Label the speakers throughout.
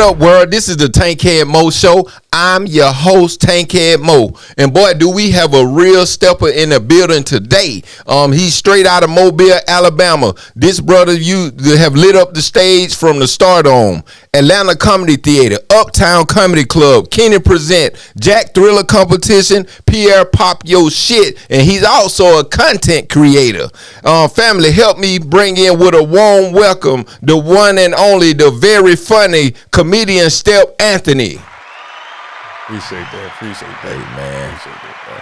Speaker 1: up, world? This is the Tankhead Moe Show. I'm your host, Tankhead Moe. And boy, do we have a real stepper in the building today. He's straight out of Mobile, Alabama. This brother, you have lit up the stage from the Stardome, Atlanta Comedy Theater, Uptown Comedy Club, Kenny Present, Jack Thriller Competition, Pierre Pop Yo Shit, and he's also a content creator. Family, help me bring in with a warm welcome the one and only, the very funny comedian Stepp Anthony.
Speaker 2: Appreciate that.
Speaker 1: Hey, man.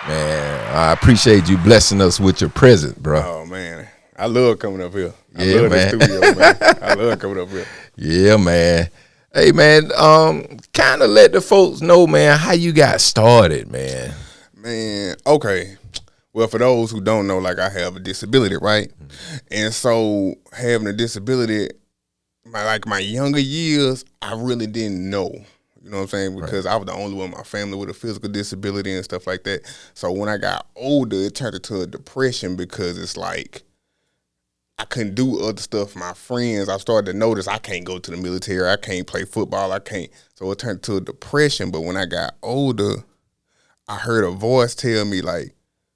Speaker 1: Man, I appreciate you blessing us with your present, bro.
Speaker 2: Oh, man. I love coming up here. I love the studio, man. I love coming up here.
Speaker 1: Yeah, man. Hey, man, kind of let the folks know, man, how you got started, man.
Speaker 2: Man, okay. Well, for those who don't know, like, I have a disability, right? Mm-hmm. And so having a disability, my younger years, I really didn't know. You know what I'm saying? Because I was the only one in my family with a physical disability and stuff like that. So when I got older, it turned into a depression because it's like I couldn't do other stuff for my friends. I started to notice I can't go to the military. I can't play football. I can't. So it turned into a depression. But when I got older, I heard a voice tell me, like,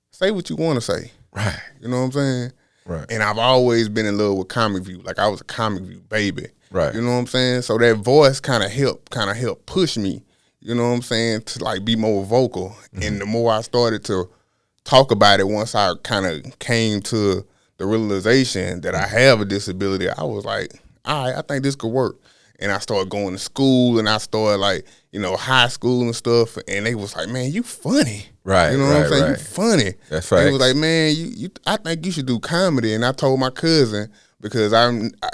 Speaker 2: say what you want to say.
Speaker 1: Right.
Speaker 2: You know what I'm saying?
Speaker 1: Right.
Speaker 2: And I've always been in love with Comic View. Like, I was a Comic View baby.
Speaker 1: Right.
Speaker 2: You know what I'm saying? So that voice kind of helped push me, you know what I'm saying, to like be more vocal. Mm-hmm. And the more I started to talk about it, once I kind of came to the realization that I have a disability, I was like, all right, I think this could work. And I started going to school, and I started like, high school and stuff. And they was like, man, you funny.
Speaker 1: Right.
Speaker 2: You know what I'm saying? Right. You funny.
Speaker 1: That's right.
Speaker 2: They was like, man, I think you should do comedy. And I told my cousin, because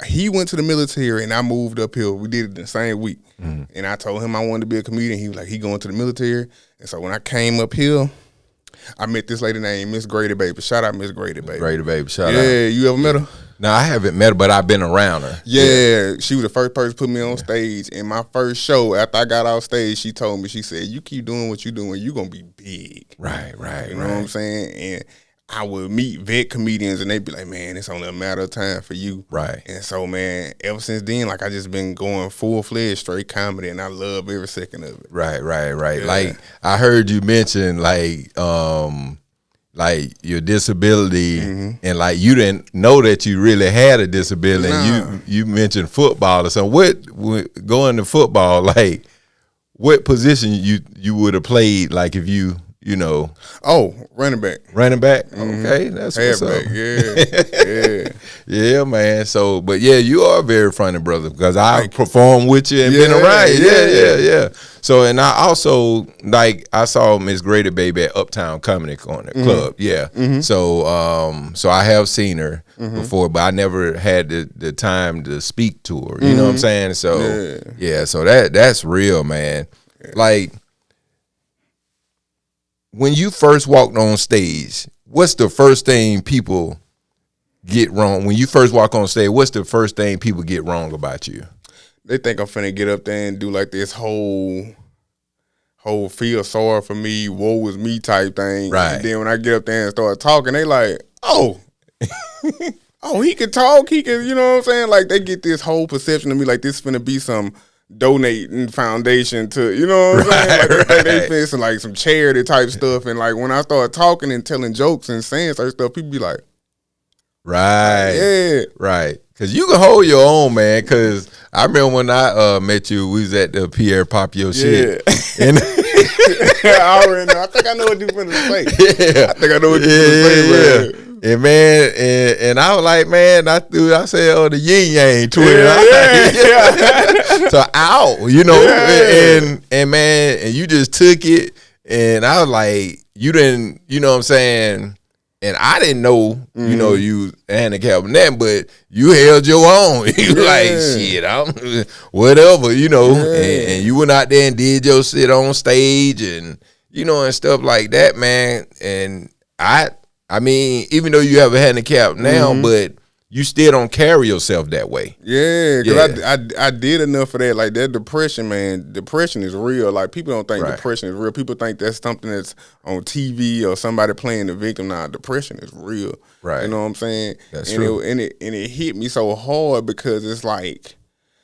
Speaker 2: he went to the military and I moved up here. We did it the same week. Mm-hmm. And I told him I wanted to be a comedian. He was like, he going to the military. And so when I came up here, I met this lady named Miss Grady Baby. Shout out Miss Grady Baby.
Speaker 1: Grady Baby, shout out.
Speaker 2: Yeah, you ever met her?
Speaker 1: No, I haven't met her, but I've been around her.
Speaker 2: Yeah, she was the first person to put me on stage. And my first show, after I got off stage, she told me, she said, you keep doing what you're doing, you're going to be big.
Speaker 1: Right.
Speaker 2: You know what I'm saying? And I would meet vet comedians, and they'd be like, man, it's only a matter of time for you.
Speaker 1: Right.
Speaker 2: And so, man, ever since then, like, I just been going full-fledged straight comedy, and I love every second of it.
Speaker 1: Right. Yeah. Like, I heard you mention, like your disability, mm-hmm. and, like, you didn't know that you really had a disability. Nah. And you mentioned football or something. What going to football, like, what position you would have played, like, if you
Speaker 2: Oh, running back.
Speaker 1: Running back? Mm-hmm. Okay, that's what's up.
Speaker 2: Yeah.
Speaker 1: Yeah, man. So, but yeah, you are a very funny brother, because I performed with you and been around you. Yeah. So, and I also, like, I saw Miss Grady Baby at Uptown Comedy Club. Mm-hmm. Yeah. Mm-hmm. So I have seen her before, but I never had the time to speak to her. You know what I'm saying? So, yeah, so that's real, man. Yeah. Like, when you first walked on stage, what's the first thing people get wrong? When you first walk on stage, what's the first thing people get wrong about you?
Speaker 2: They think I'm finna get up there and do like this whole feel sorry for me, woe is me type thing.
Speaker 1: Right.
Speaker 2: And then when I get up there and start talking, they like, oh, he can talk, he can, you know what I'm saying? Like, they get this whole perception of me like this finna be some donating foundation to, you know what I'm saying? Like, they think some, like, some charity type stuff. And like, when I start talking and telling jokes and saying certain stuff, people be like,
Speaker 1: right.
Speaker 2: Yeah.
Speaker 1: Right. Because you can hold your own, man. Because I remember when I met you, we was at the Pierre Pop Yo Shit. And
Speaker 2: I already know. I think I know what you're going to say.
Speaker 1: Yeah.
Speaker 2: I think I know what you're going to say, man.
Speaker 1: And man, and I was like, man, I said, oh, the yin yang Twitter.
Speaker 2: Yeah.
Speaker 1: So out, and man, and you just took it, and I was like, you didn't, you know what I'm saying? And I didn't know, you handicapped and that, but you held your own. You like, shit, I'm whatever, and you went out there and did your shit on stage and, and stuff like that, man. And I mean, even though you have a handicap now, but you still don't carry yourself that way.
Speaker 2: Yeah, because I did enough of that. Like, that depression, man, depression is real. Like, people don't think depression is real. People think that's something that's on TV or somebody playing the victim. Nah, depression is real.
Speaker 1: Right.
Speaker 2: You know what I'm saying?
Speaker 1: That's true.
Speaker 2: And it hit me so hard because it's like,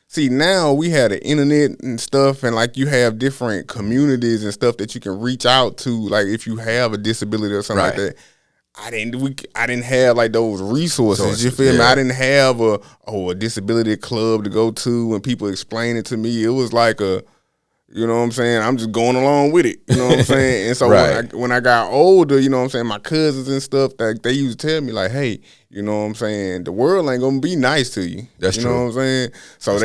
Speaker 2: see, now we have the internet and stuff, and like you have different communities and stuff that you can reach out to, like if you have a disability or something like that. I didn't have like those resources. You feel me? I didn't have a disability club to go to and people explain it to me. It was like you know what I'm saying? I'm just going along with it. You know what I'm saying? And so when I got older, you know what I'm saying, my cousins and stuff, they used to tell me like, hey, you know what I'm saying, the world ain't gonna be nice to you. That's true. You know what I'm saying? So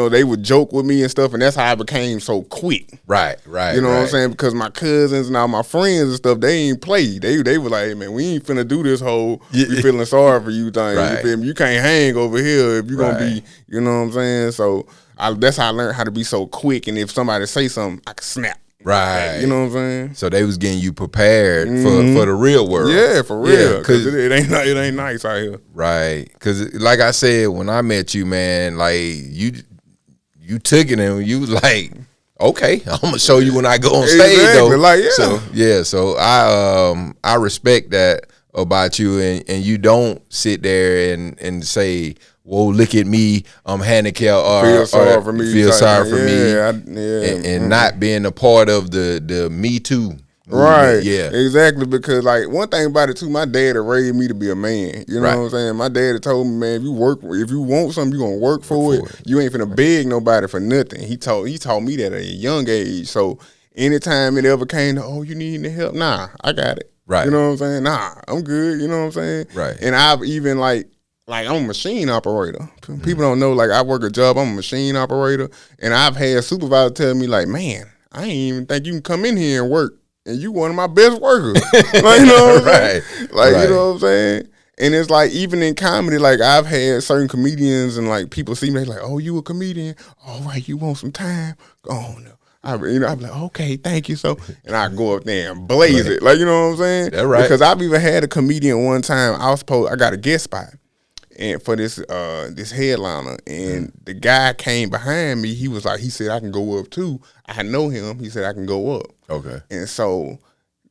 Speaker 2: they would joke with me and stuff, and that's how I became so quick. Right. You know what I'm saying? Because my cousins and all my friends and stuff, they ain't play. They were like, hey, man, we ain't finna do this whole we feeling sorry for you thing. You feel me? You can't hang over here if you gonna be, you know what I'm saying? So that's how I learned how to be so quick, and if somebody say something, I can snap. Right. You know what I'm saying?
Speaker 1: So they was getting you prepared for the real world.
Speaker 2: Yeah, for real. Because it ain't nice out here.
Speaker 1: Right. Because like I said, when I met you, man, like you took it and you was like, okay, I'm going to show you when I go on stage, though. Like, So I respect that about you, and you don't sit there and say, whoa, look at me, I'm handicapped, or feel sorry for me, and not being a part of the Me Too movement.
Speaker 2: Right. Yeah. Exactly. Because like one thing about it too, my dad raised me to be a man. You know what I'm saying? My dad told me, man, if you want something, you gonna work for it. You ain't finna beg nobody for nothing. He taught me that at a young age. So anytime it ever came to, oh, you need any help? Nah, I got it. Right. You know what I'm saying? Nah, I'm good. You know what I'm saying? Right. And I've even like I'm a machine operator. People don't know, like I work a job, I'm a machine operator. And I've had supervisors tell me like, man, I ain't even think you can come in here and work. And you one of my best workers. Like, you know what I'm saying? Like, you know what I'm saying? And it's like, even in comedy, like I've had certain comedians and like people see me, they like, oh, you a comedian? All right, you want some time? Go on now. I'm like, okay, thank you. So, and I go up there and blaze it. Like, you know what I'm saying? That's right. Because I've even had a comedian one time, I got a guest spot. And for this headliner, and the guy came behind me. He said I can go up too. I know him. He said I can go up. Okay. And so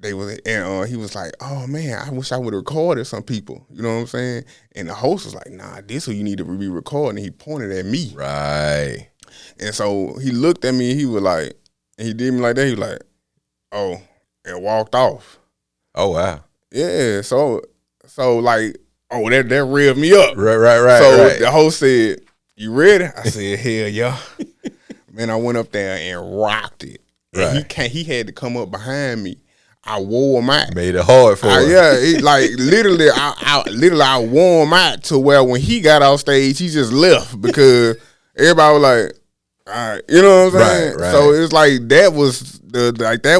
Speaker 2: he was like, oh man, I wish I would have recorded some people. You know what I'm saying? And the host was like, nah, this who you need to be recording. And he pointed at me. Right. And so he looked at me and he was like, and he did me like that. He was like, oh, and walked off. Oh wow. Yeah. So like. Oh, that revved me up. Right. So the host said, you ready? I said, hell yeah. Man, I went up there and rocked it. And he had to come up behind me. I wore him out. Made it hard for him. Yeah, literally, I wore him out to where when he got off stage, he just left because everybody was like, all right, you know what I'm saying? Right. So it's like that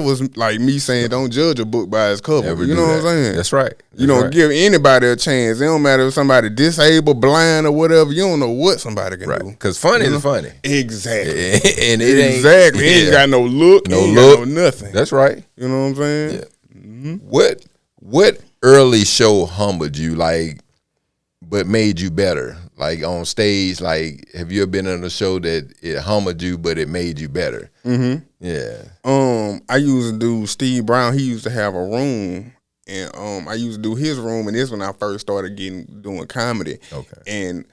Speaker 2: was like me saying don't judge a book by its cover. Never you know what I'm saying? That's right. You don't give anybody a chance. It don't matter if somebody disabled, blind, or whatever. You don't know what somebody can do. Because funny is funny. Exactly. And it ain't exactly. It ain't got no look. No look. Got no nothing. That's right. You know what I'm saying? Yeah. Mm-hmm. What early show humbled you, like, but made you better? Like on stage, like have you ever been on a show that it humbled you, but it made you better? Mm-hmm. Yeah. I used to do Steve Brown. He used to have a room, and I used to do his room, and this when I first started doing comedy. Okay. And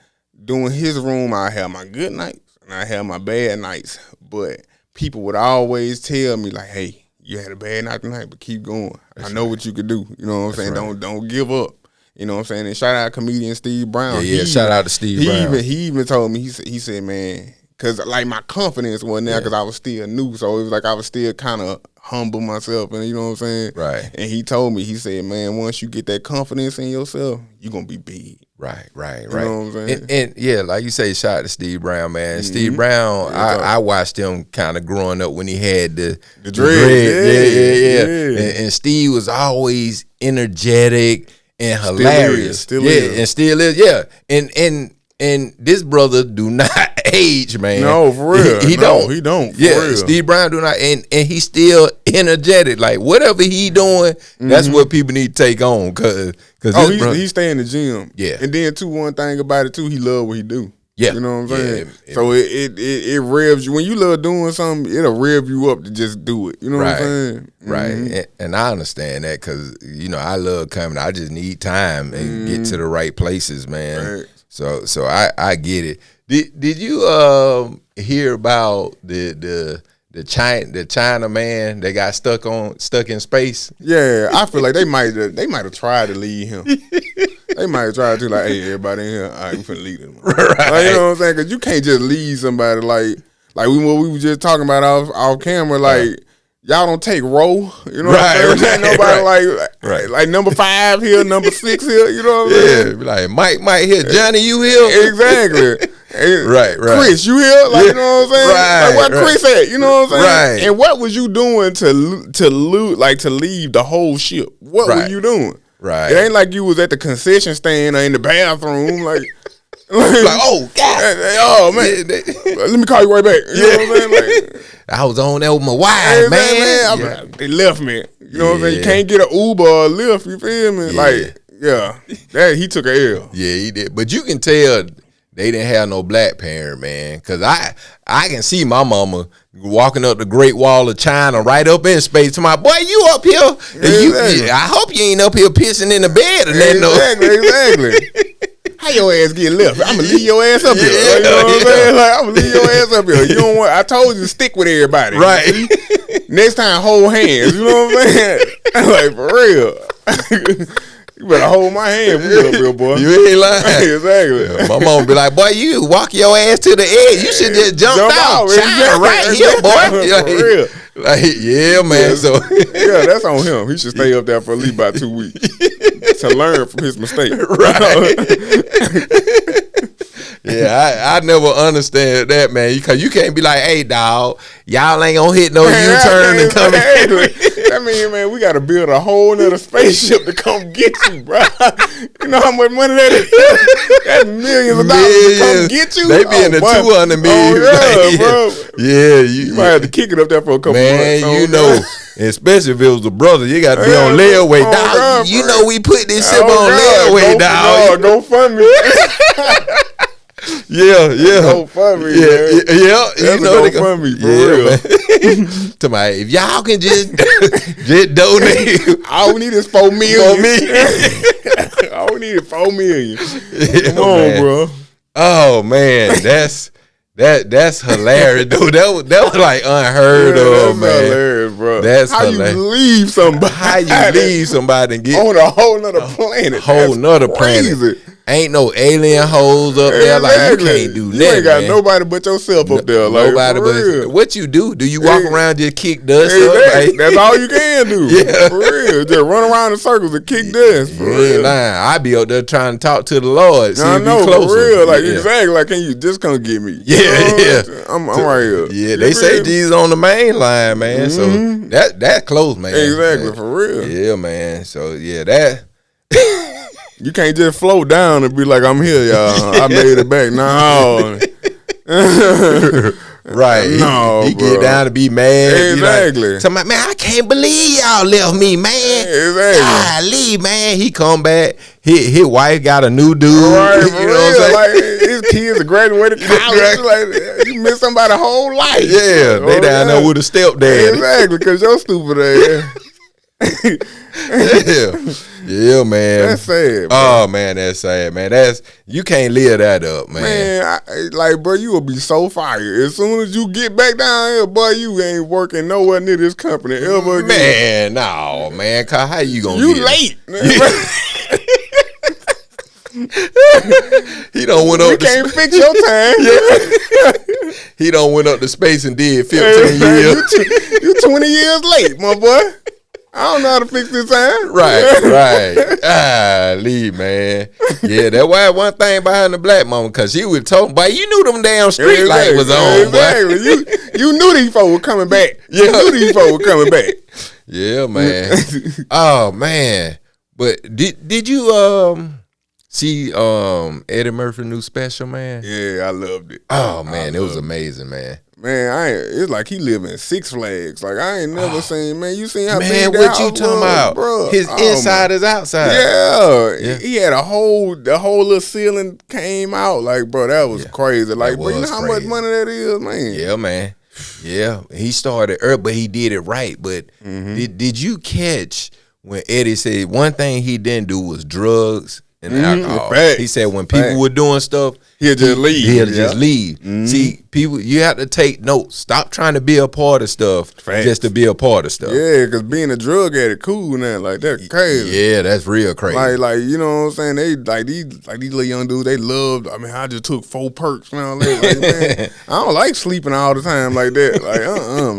Speaker 2: doing his room, I have my good nights and I have my bad nights. But people would always tell me like, "Hey, you had a bad night tonight, but keep going. That's I know what you could do. You know what I'm saying? Right. Don't give up." You know what I'm saying? And shout out comedian Steve Brown. Yeah, shout out to Steve Brown. He even told me, he said, man, because like my confidence wasn't there because I was still new. So it was like I was still kind of humble myself. And you know what I'm saying? Right. And he told me, he said, man, once you get that confidence in yourself, you're going to be big. Right. You know what I'm saying? And yeah, like you say, shout out to Steve Brown, man. Mm-hmm. Steve Brown, I watched him kind of growing up when he had the dread. Yeah. And Steve was always energetic and hilarious. Still is. Yeah. And this brother do not age, man. No, for real. He don't. For real. Steve Brown do not, and he's still energetic. Like whatever he doing, that's what people need to take on. Cause he stay in the gym. Yeah. And then too, one thing about it too, he love what he do. Yeah. You know what I'm saying? So it revs you. When you love doing something, it'll rev you up to just do it. You know what I'm saying? Right. And I understand that because, you know, I love coming. I just need time and get to the right places, man. Right.
Speaker 1: So I get it. Did you hear about the China man that got stuck in space?
Speaker 2: Yeah, I feel like they might have tried to leave him. They might have tried to, like, hey, everybody in here, all right, we finna leave them.
Speaker 1: Right.
Speaker 2: Like, you know what I'm saying? Because you can't just leave somebody like what we were just talking about off camera, like, y'all don't take row. You know what I'm saying? Nobody like number 5 here, number 6 here, you know what I'm saying?
Speaker 1: Yeah, be like, Mike here, Johnny, you here?
Speaker 2: Exactly.
Speaker 1: Right.
Speaker 2: Chris, you here? Like, you know what I'm saying?
Speaker 1: Right,
Speaker 2: like, where Chris at? You know what I'm saying?
Speaker 1: Right.
Speaker 2: And what was you doing to leave the whole ship? What were you doing?
Speaker 1: Right.
Speaker 2: It ain't like you was at the concession stand or in the bathroom, like
Speaker 1: oh God,
Speaker 2: oh man, let me call you right back. You know what I'm saying? Like,
Speaker 1: I was on there with my wife, man.
Speaker 2: They left me. You know what I'm saying? You can't get an Uber or a Lyft. You feel me? Like, that he took a L.
Speaker 1: Yeah, he did. But you can tell they didn't have no black parent, man. Cause I can see my mama walking up the Great Wall of China right up in space to my boy, you up here?
Speaker 2: Exactly.
Speaker 1: I hope you ain't up here pissing in the bed or nothing.
Speaker 2: Exactly. How your ass get left? I'm gonna leave your ass up here. Like, you know what I'm saying? Like, I'm gonna leave your ass up here. You don't want. I told you to stick with everybody.
Speaker 1: Right.
Speaker 2: Next time, hold hands. You know what I'm saying? Like, for real. You better hold my hand, we up here, boy.
Speaker 1: You ain't lying.
Speaker 2: Exactly.
Speaker 1: My mom be like, boy, you walk your ass to the edge. You should just jump out. China right here, boy.
Speaker 2: For real.
Speaker 1: Like, yeah, man.
Speaker 2: Yeah.
Speaker 1: So
Speaker 2: yeah, that's on him. He should stay up there for at least about 2 weeks to learn from his mistake.
Speaker 1: Right. Yeah, I never understand that, man. Because you can't be like, hey, dog, y'all ain't gonna hit no U-turn and come in.
Speaker 2: I mean, man, we got to build a whole nother spaceship to come get you, bro. You know how much money that is? That's millions of dollars to come get you.
Speaker 1: They be in the 200 million.
Speaker 2: Oh, yeah, bro.
Speaker 1: Yeah,
Speaker 2: you might have to kick it up there for a couple months.
Speaker 1: Man, you know, especially if it was a brother, you got to be on layaway, dog.
Speaker 2: God,
Speaker 1: you know we put this ship on layaway, dog.
Speaker 2: Go fund me.
Speaker 1: Yeah.
Speaker 2: Go fund me, man.
Speaker 1: You know,
Speaker 2: go fund me, for real.
Speaker 1: To my, if y'all can just donate.
Speaker 2: All we need is $4 million. All we need is $4 million. Come on, bro.
Speaker 1: Oh man, that's hilarious, dude. That was like unheard of, man.
Speaker 2: Hilarious, bro.
Speaker 1: That's
Speaker 2: how
Speaker 1: hilarious.
Speaker 2: You leave somebody?
Speaker 1: How you leave somebody and get
Speaker 2: on a whole nother planet?
Speaker 1: Whole nother planet. Ain't no alien hoes up there. Like, you can't do that.
Speaker 2: You ain't got nobody but yourself up there. Like, nobody but
Speaker 1: real. What you do? Do you walk around just kick dust
Speaker 2: up?
Speaker 1: Like,
Speaker 2: that's all you can do. Yeah, for real. Just run around in circles and kick dust. For real.
Speaker 1: I be up there trying to talk to the Lord. See
Speaker 2: I
Speaker 1: if
Speaker 2: know,
Speaker 1: be closer.
Speaker 2: For real. Like, exactly. Like, can you just come get me?
Speaker 1: Yeah.
Speaker 2: I'm right here.
Speaker 1: Yeah, they say Jesus on the main line, man. So that close, man.
Speaker 2: Exactly,
Speaker 1: man.
Speaker 2: for real.
Speaker 1: Yeah, man. So yeah, that.
Speaker 2: You can't just float down and be like, I'm here, y'all. I made it back. No.
Speaker 1: Right.
Speaker 2: No,
Speaker 1: he get down to be mad.
Speaker 2: Exactly.
Speaker 1: Like, man, I can't believe y'all left me, man.
Speaker 2: Exactly.
Speaker 1: Leave, man. He come back. His wife got a new dude.
Speaker 2: Right,
Speaker 1: you know what I'm saying?
Speaker 2: Like, his kids are graduated college. Like, you miss somebody's whole life.
Speaker 1: Yeah, they down there with a stepdad.
Speaker 2: Exactly, because you're stupid ass.
Speaker 1: Yeah, man.
Speaker 2: That's sad. Bro.
Speaker 1: Oh man, that's sad, man. You can't live that up, man.
Speaker 2: Man, like, bro, you will be so fired as soon as you get back down here, boy. You ain't working nowhere near this company ever again.
Speaker 1: Man, no, man. Cause how you gonna?
Speaker 2: You late.
Speaker 1: He don't went up.
Speaker 2: You can't fix your time.
Speaker 1: He don't went up to space and did 15 years.
Speaker 2: You 20 years late, my boy. I don't know how to fix this time.
Speaker 1: Right. Leave, man. Yeah, that's why one thing behind the black mama, because she was talking, boy, you knew them damn street light was on,
Speaker 2: exactly. Boy. You knew these folks were coming back. You knew these folks were coming back.
Speaker 1: Yeah, man. Oh, man. But did you see Eddie Murphy's new special, man?
Speaker 2: Yeah, I loved it.
Speaker 1: Oh, man, it was amazing, man.
Speaker 2: Man, it's like he live in Six Flags. Like, I ain't never seen, man. You seen how
Speaker 1: man,
Speaker 2: big
Speaker 1: what
Speaker 2: that
Speaker 1: you
Speaker 2: house
Speaker 1: talking
Speaker 2: was,
Speaker 1: about?
Speaker 2: Bro.
Speaker 1: His inside is outside.
Speaker 2: Yeah. He had the whole little ceiling came out. Like, bro, that was crazy. Like, bro, you know how much money that is, man?
Speaker 1: Yeah, man. Yeah, he started early, but he did it right. But did you catch when Eddie said one thing he didn't do was drugs and alcohol.
Speaker 2: Facts.
Speaker 1: He said when people were doing stuff,
Speaker 2: he'll just leave.
Speaker 1: He'll just leave. See, people, you have to take notes. Stop trying to be a part of stuff just to be a part of stuff.
Speaker 2: Yeah, because being a drug addict cool now. Like, that's crazy.
Speaker 1: Yeah, that's real crazy.
Speaker 2: Like, you know what I'm saying? They like these little young dudes, they loved. I mean, I just took 4 perks and all that. Like, man, I don't like sleeping all the time like that. Like,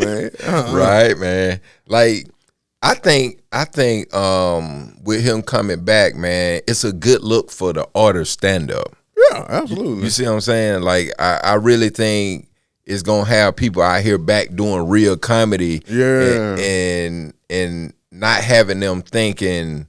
Speaker 2: man.
Speaker 1: Right, man. Like, I think with him coming back, man, it's a good look for the art of stand up.
Speaker 2: Yeah, absolutely.
Speaker 1: You see what I'm saying? Like, I really think it's gonna have people out here back doing real comedy.
Speaker 2: Yeah.
Speaker 1: And not having them thinking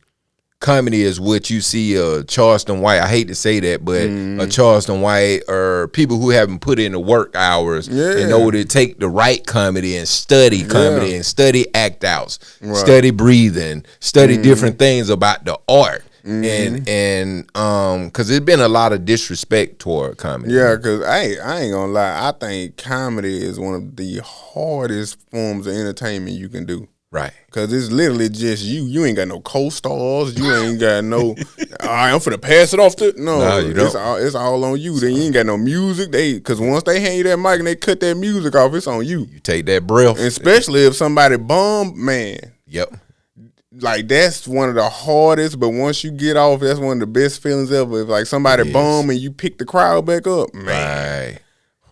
Speaker 1: comedy is what you see Charleston White. I hate to say that, but a Charleston White or people who haven't put in the work hours in order to take the right comedy and study comedy and study act outs, study breathing, study different things about the art. And because there's been a lot of disrespect toward comedy.
Speaker 2: Yeah, because I ain't gonna lie, I think comedy is one of the hardest forms of entertainment you can do.
Speaker 1: Right.
Speaker 2: Because it's literally just you. You ain't got no co-stars. You ain't got no, all right, I'm finna pass it off to, no
Speaker 1: you don't.
Speaker 2: It's all on you. Then you ain't got no music. Because once they hand you that mic and they cut that music off, it's on you.
Speaker 1: You take that breath.
Speaker 2: And especially if somebody bomb, man.
Speaker 1: Yep.
Speaker 2: Like, that's one of the hardest, but once you get off, that's one of the best feelings ever. If like somebody bomb and you pick the crowd back up, man.
Speaker 1: Right.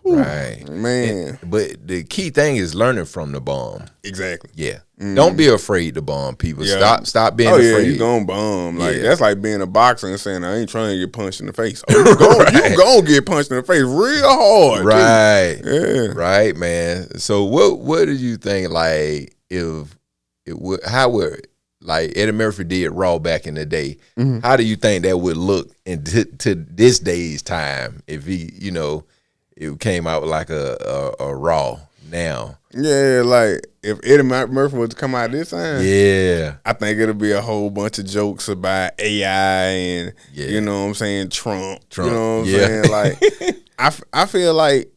Speaker 1: Right.
Speaker 2: Man.
Speaker 1: But the key thing is learning from the bomb.
Speaker 2: Exactly.
Speaker 1: Yeah. Don't be afraid to bomb people. Stop being afraid.
Speaker 2: Oh, yeah, you gonna bomb. Like, that's like being a boxer and saying, I ain't trying to get punched in the face. Oh, you gonna get punched in the face real hard.
Speaker 1: Right.
Speaker 2: Too. Yeah.
Speaker 1: Right, man. So what did you think, like, if it would, how would, like Eddie Murphy did Raw back in the day, how do you think that would look to this day's time if he, you know, it came out like a Raw now?
Speaker 2: Yeah, like if Eddie Murphy was to come out this time, I think it'll be a whole bunch of jokes about AI and you know what I'm saying, Trump. You know what I'm saying? Like I feel like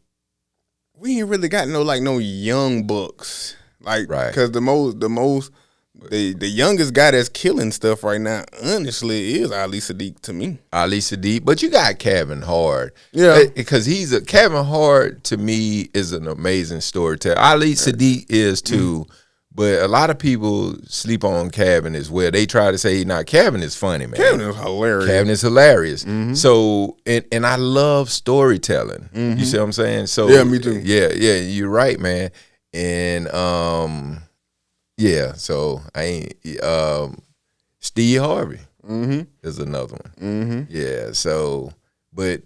Speaker 2: we ain't really got no young bucks. Like, because the youngest guy that's killing stuff right now, honestly, is Ali Sadiq to me.
Speaker 1: Ali Sadiq, but you got Kevin Hart.
Speaker 2: Yeah.
Speaker 1: Because Kevin Hart, to me, is an amazing storyteller. Ali Sadiq is too, but a lot of people sleep on Kevin as well. They try to say, Kevin is funny, man.
Speaker 2: Kevin is hilarious.
Speaker 1: Kevin is hilarious. So, and I love storytelling. You see what I'm saying? So
Speaker 2: yeah, me too.
Speaker 1: Yeah, you're right, man. And yeah, so I ain't Steve Harvey is another one. Yeah, so but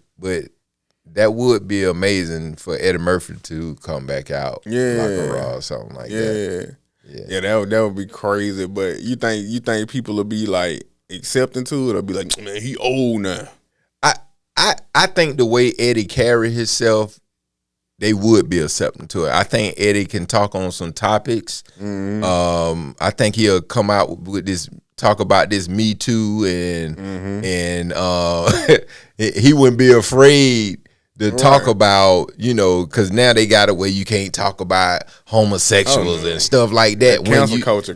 Speaker 1: that would be amazing for Eddie Murphy to come back out like a Raw or something like that.
Speaker 2: Yeah, that would be crazy. But you think people will be like accepting to it, or be like, man, he old now?
Speaker 1: I think the way Eddie carried himself, they would be accepting to it. I think Eddie can talk on some topics. I think he'll come out with talk about this Me Too, and he wouldn't be afraid to talk about, because now they got it where you can't talk about homosexuals and stuff like that.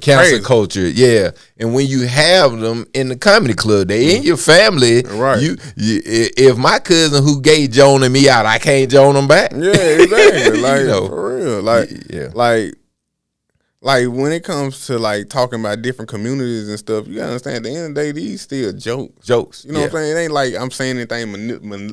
Speaker 1: Cancel culture, yeah. And when you have them in the comedy club, they in your family. Right. You, if my cousin who gay joning me out, I can't join them back.
Speaker 2: Yeah, exactly. Like, for real. Like when it comes to like talking about different communities and stuff, you gotta understand, at the end of the day, these still jokes. You know what I'm saying? It ain't like I'm saying anything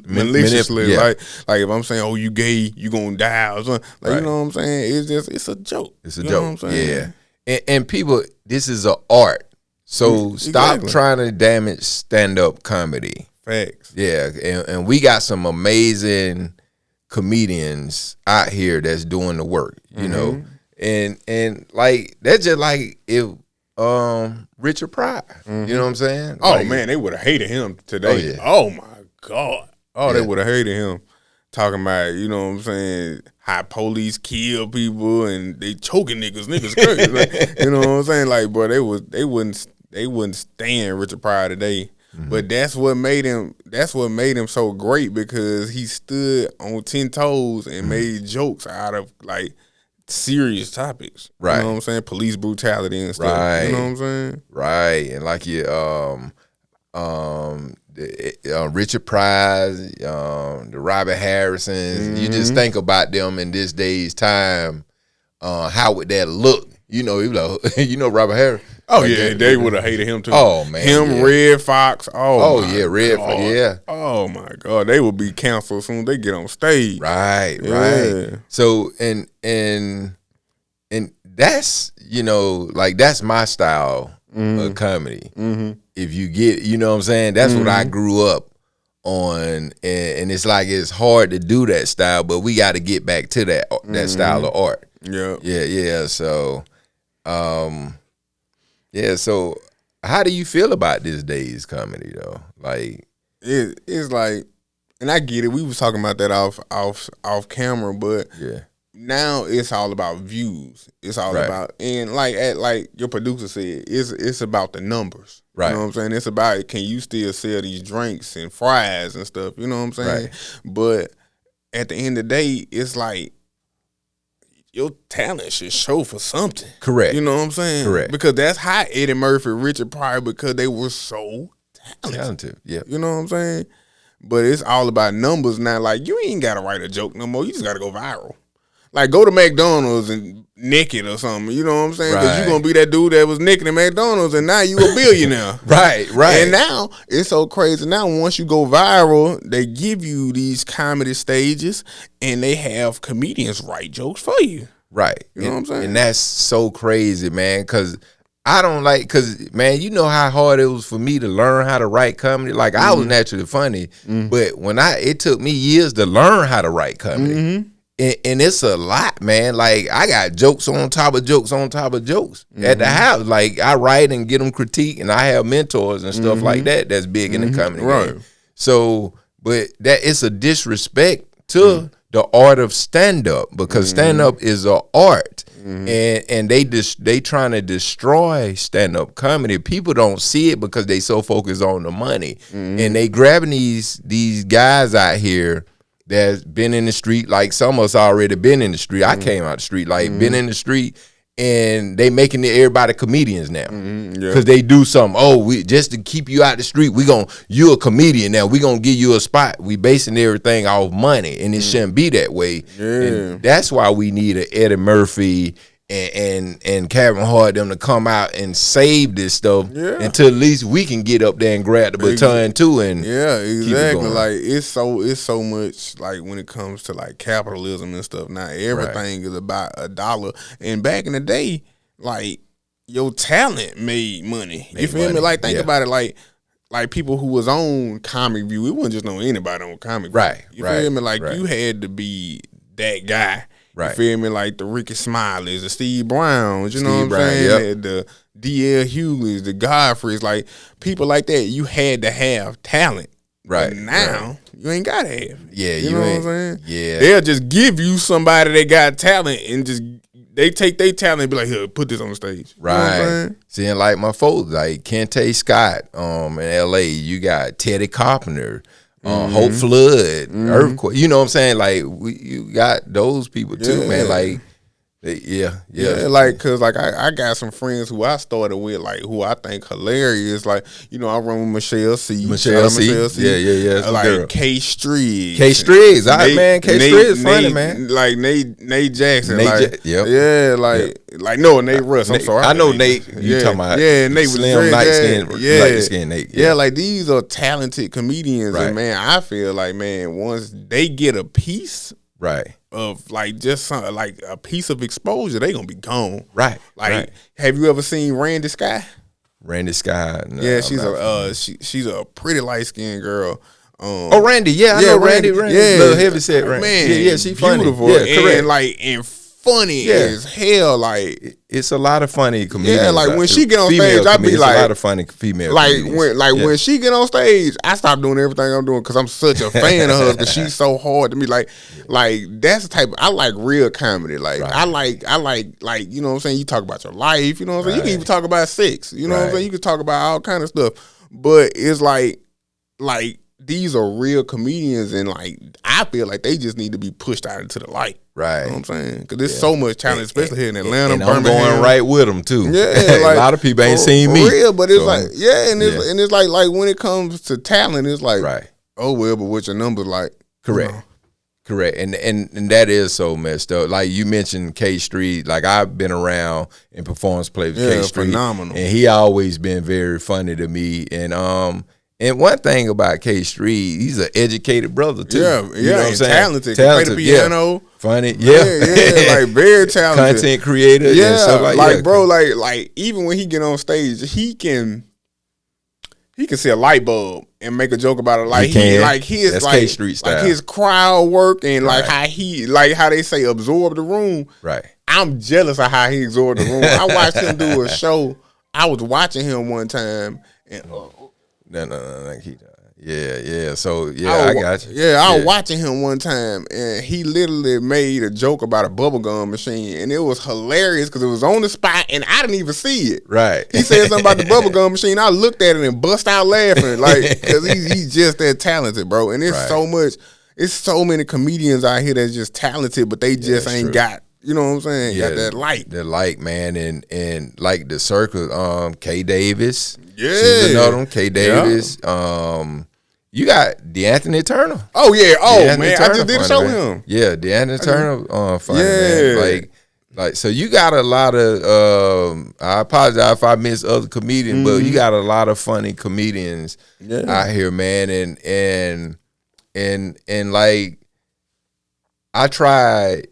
Speaker 2: maliciously. Like if I'm saying, oh, you gay, you gonna die or something. Like, you know what I'm saying? It's a joke.
Speaker 1: It's a joke. Know what I'm saying? Yeah. And people, this is an art. So stop trying to damage stand-up comedy.
Speaker 2: Facts.
Speaker 1: Yeah. And we got some amazing comedians out here that's doing the work, you know. And like that's just like if Richard Pryor, you know what I'm saying?
Speaker 2: Oh
Speaker 1: like,
Speaker 2: man, they would have hated him today. Oh my God. They would have hated him. Talking about, you know what I'm saying, how police kill people and they choking niggas crazy. Like, you know what I'm saying? Like, bro, they wouldn't stand Richard Pryor today. But that's what made him so great, because he stood on 10 toes and made jokes out of like serious topics.
Speaker 1: Right.
Speaker 2: You know what I'm saying? Police brutality and stuff.
Speaker 1: Right.
Speaker 2: You know what I'm saying?
Speaker 1: Right. And like Richard Pryor, the Robert Harrisons. You just think about them in this day's time. How would that look? You know, Robert Harris.
Speaker 2: Oh yeah, they would have hated him too.
Speaker 1: Oh man,
Speaker 2: him, Red Fox.
Speaker 1: Red Fox. Yeah.
Speaker 2: Oh my God, they would be canceled as soon as they get on stage.
Speaker 1: Right. So and that's that's my style of comedy. If you get, you know what I'm saying, that's what I grew up on, and it's like it's hard to do that style, but we got to get back to that style of art. Yeah. So, So, how do you feel about this day's comedy though? Like,
Speaker 2: it's like, and I get it. We was talking about that off camera, but now it's all about views. It's all about, and like your producer said, it's about the numbers.
Speaker 1: Right.
Speaker 2: You know what I'm saying? It's about, can you still sell these drinks and fries and stuff? You know what I'm saying?
Speaker 1: Right.
Speaker 2: But at the end of the day, it's like your talent should show for something.
Speaker 1: Correct.
Speaker 2: You know what I'm saying?
Speaker 1: Correct.
Speaker 2: Because that's how Eddie Murphy, Richard Pryor, because they were so
Speaker 1: talented. Yeah.
Speaker 2: You know what I'm saying? But it's all about numbers now. Like, you ain't got to write a joke no more. You just got to go viral. Like, go to McDonald's and naked or something. You know what I'm saying? Because you're going to be that dude that was naked at McDonald's, and now you a billionaire.
Speaker 1: Right.
Speaker 2: And now, it's so crazy. Now, once you go viral, they give you these comedy stages, and they have comedians write jokes for you.
Speaker 1: Right.
Speaker 2: You know what I'm saying?
Speaker 1: And that's so crazy, man, because man, you know how hard it was for me to learn how to write comedy. Like, I was naturally funny, but it took me years to learn how to write comedy. And it's a lot, man. Like, I got jokes on top of jokes on top of jokes at the house. Like, I write and get them critique, and I have mentors and stuff like that that's big in the comedy game. So, but that it's a disrespect to the art of stand-up, because stand-up is an art. And they trying to destroy stand-up comedy. People don't see it because they so focused on the money. And they grabbing these guys out here that's been in the street, like some of us already been in the street. I came out the street, like been in the street, and they making everybody comedians now because they do something. Oh, we just to keep you out the street, you a comedian now. We gonna give you a spot. We basing everything off money, and it shouldn't be that way. And that's why we need an Eddie Murphy and Kevin Hart them to come out and save this stuff until at least we can get up there and grab the baton too. And
Speaker 2: exactly. Like, it's so much, like, when it comes to like capitalism and stuff. Now everything is about a dollar. And back in the day, like, your talent made money. You feel me? Like, think about it. Like people who was on Comic View, it wasn't just on anybody on Comic View.
Speaker 1: Right.
Speaker 2: You feel me? Like, you had to be that guy.
Speaker 1: Right.
Speaker 2: You feel me? Like the Ricky Smileys, the Steve Browns, you know what I'm saying? The D.L. Hugleys, the Godfreys, like people like that. You had to have talent.
Speaker 1: Right.
Speaker 2: But now, you ain't got to have it.
Speaker 1: Yeah,
Speaker 2: you know what I'm saying?
Speaker 1: Yeah.
Speaker 2: They'll just give you somebody that got talent and just, they take their talent and be like, here, put this on the stage.
Speaker 1: Right.
Speaker 2: You know what I'm saying?
Speaker 1: Seeing like my folks, like Kente Scott in L.A., you got Teddy Carpenter, Hope Flood, Earthquake. You know what I'm saying? Like, you got those people too, man. Like, like, cause like I got some friends who I started with, like, who I think hilarious. Like, you know, I run with Michelle C. Yeah.
Speaker 2: Like
Speaker 1: girl.
Speaker 2: K Striggs.
Speaker 1: K Striggs, man. K Striggs is funny, man.
Speaker 2: Like Nate Jackson. Nate Nate Russ. I'm sorry.
Speaker 1: I know Nate. You talking about?
Speaker 2: Yeah, Nate was
Speaker 1: slim, light skin Nate.
Speaker 2: Yeah, like, these are talented comedians, and man, I feel like, man, once they get a piece, of like just something like a piece of exposure, they gonna be gone. Like, have you ever seen Randy Sky?
Speaker 1: Randy Sky. No,
Speaker 2: yeah, she's a pretty light skinned girl.
Speaker 1: Randy, I know Randy. Little heavy set, Randy. Man, she funny.
Speaker 2: Beautiful, and funny as hell. Like,
Speaker 1: it's a lot of funny comedians.
Speaker 2: Yeah, like when she get on stage, I be like,
Speaker 1: a lot of funny female.
Speaker 2: When she get on stage, I stop doing everything I'm doing because I'm such a fan of her, because she's so hard to me. Like that's the type I like real comedy. Like, I like you know what I'm saying. You talk about your life. You know what I'm saying. You can even talk about sex. You know what I'm saying. You can talk about all kind of stuff. But it's like these are real comedians, and like I feel like they just need to be pushed out into the light.
Speaker 1: Right.
Speaker 2: You know what I'm saying? Because there's so much talent, especially here in Atlanta,
Speaker 1: and
Speaker 2: Birmingham.
Speaker 1: I'm going right with them too.
Speaker 2: Yeah,
Speaker 1: like, a lot of people ain't seen me.
Speaker 2: For real, but it's like, and it's like when it comes to talent, it's like, oh well, but what's your numbers like?
Speaker 1: Correct. Correct. And that is so messed up. Like you mentioned K Street, like I've been around in performance plays with K Street.
Speaker 2: Phenomenal.
Speaker 1: And he always been very funny to me. And one thing about K Street, he's an educated brother too.
Speaker 2: Yeah,
Speaker 1: you know what I'm saying?
Speaker 2: Talented. Can play the piano.
Speaker 1: Funny.
Speaker 2: Like very talented.
Speaker 1: Content creator. And stuff like
Speaker 2: bro, like even when he get on stage, he can see a light bulb and make a joke about it. Like his
Speaker 1: That's
Speaker 2: like
Speaker 1: K Street style.
Speaker 2: Like his crowd work and like how they say absorb the room.
Speaker 1: Right.
Speaker 2: I'm jealous of how he absorbed the room. I watched him do a show. I was watching him one time and
Speaker 1: Yeah. So I got you.
Speaker 2: Yeah, I was watching him one time, and he literally made a joke about a bubblegum machine, and it was hilarious because it was on the spot, and I didn't even see it.
Speaker 1: Right.
Speaker 2: He said something about the bubblegum machine. I looked at it and bust out laughing, like because he's just that talented, bro. And it's so much. It's so many comedians out here that's just talented, but they just ain't got. You know what I'm saying?
Speaker 1: Yeah,
Speaker 2: got that light.
Speaker 1: The light, man, and like the circle, K Davis.
Speaker 2: Yeah.
Speaker 1: She's another one, K Davis. Yeah. You got DeAnthony Turner.
Speaker 2: Oh yeah. Oh
Speaker 1: DeAnthony
Speaker 2: man,
Speaker 1: Turner
Speaker 2: I just did show him.
Speaker 1: Yeah, DeAnthony Turner funny, man. Like so you got a lot of I apologize if I miss other comedians, but you got a lot of funny comedians out here, man. And like I tried,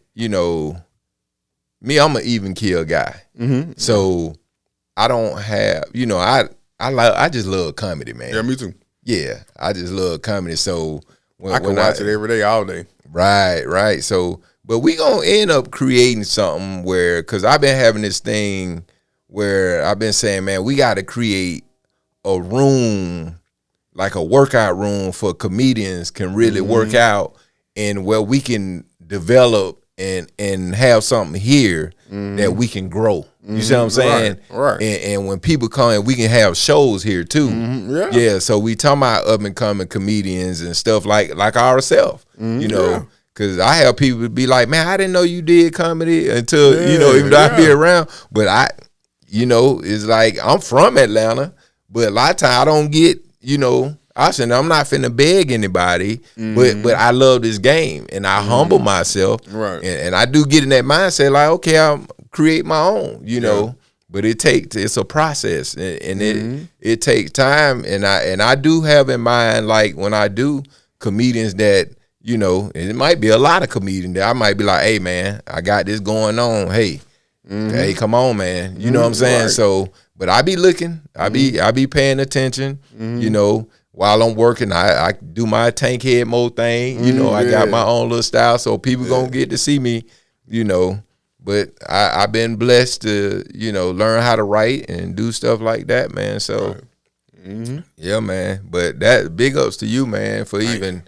Speaker 1: me, I'm an even kill guy. So I don't have, I just love comedy, man.
Speaker 2: Yeah, me too.
Speaker 1: Yeah, I just love comedy. So
Speaker 2: I can watch it every day, all day.
Speaker 1: Right. So, but we gonna end up creating something where, cause I've been having this thing where I've been saying, man, we got to create a room, like a workout room for comedians can really work out, and where we can develop and have something here that we can grow. You see what I'm saying?
Speaker 2: Right.
Speaker 1: And when people come in, we can have shows here too. Yeah. So we talking about up and coming comedians and stuff like ourselves. Because I have people be like, man, I didn't know you did comedy until even though I be around. But it's like I'm from Atlanta, but a lot of times I don't get I'm not finna beg anybody, but I love this game and I humble myself,
Speaker 2: right?
Speaker 1: And I do get in that mindset, like, okay, I'll create my own, but it's a process, and it takes time, and I do have in mind, like when I do comedians that and it might be a lot of comedians that I might be like, hey man, I got this going on, hey, come on man, you know what I'm saying? Right. So, but I be looking, I be paying attention, While I'm working, I do my Tankhead Moe thing. I got my own little style, so people gonna get to see me, But I've been blessed to, learn how to write and do stuff like that, man. So, yeah, man. But that big ups to you, man, for even,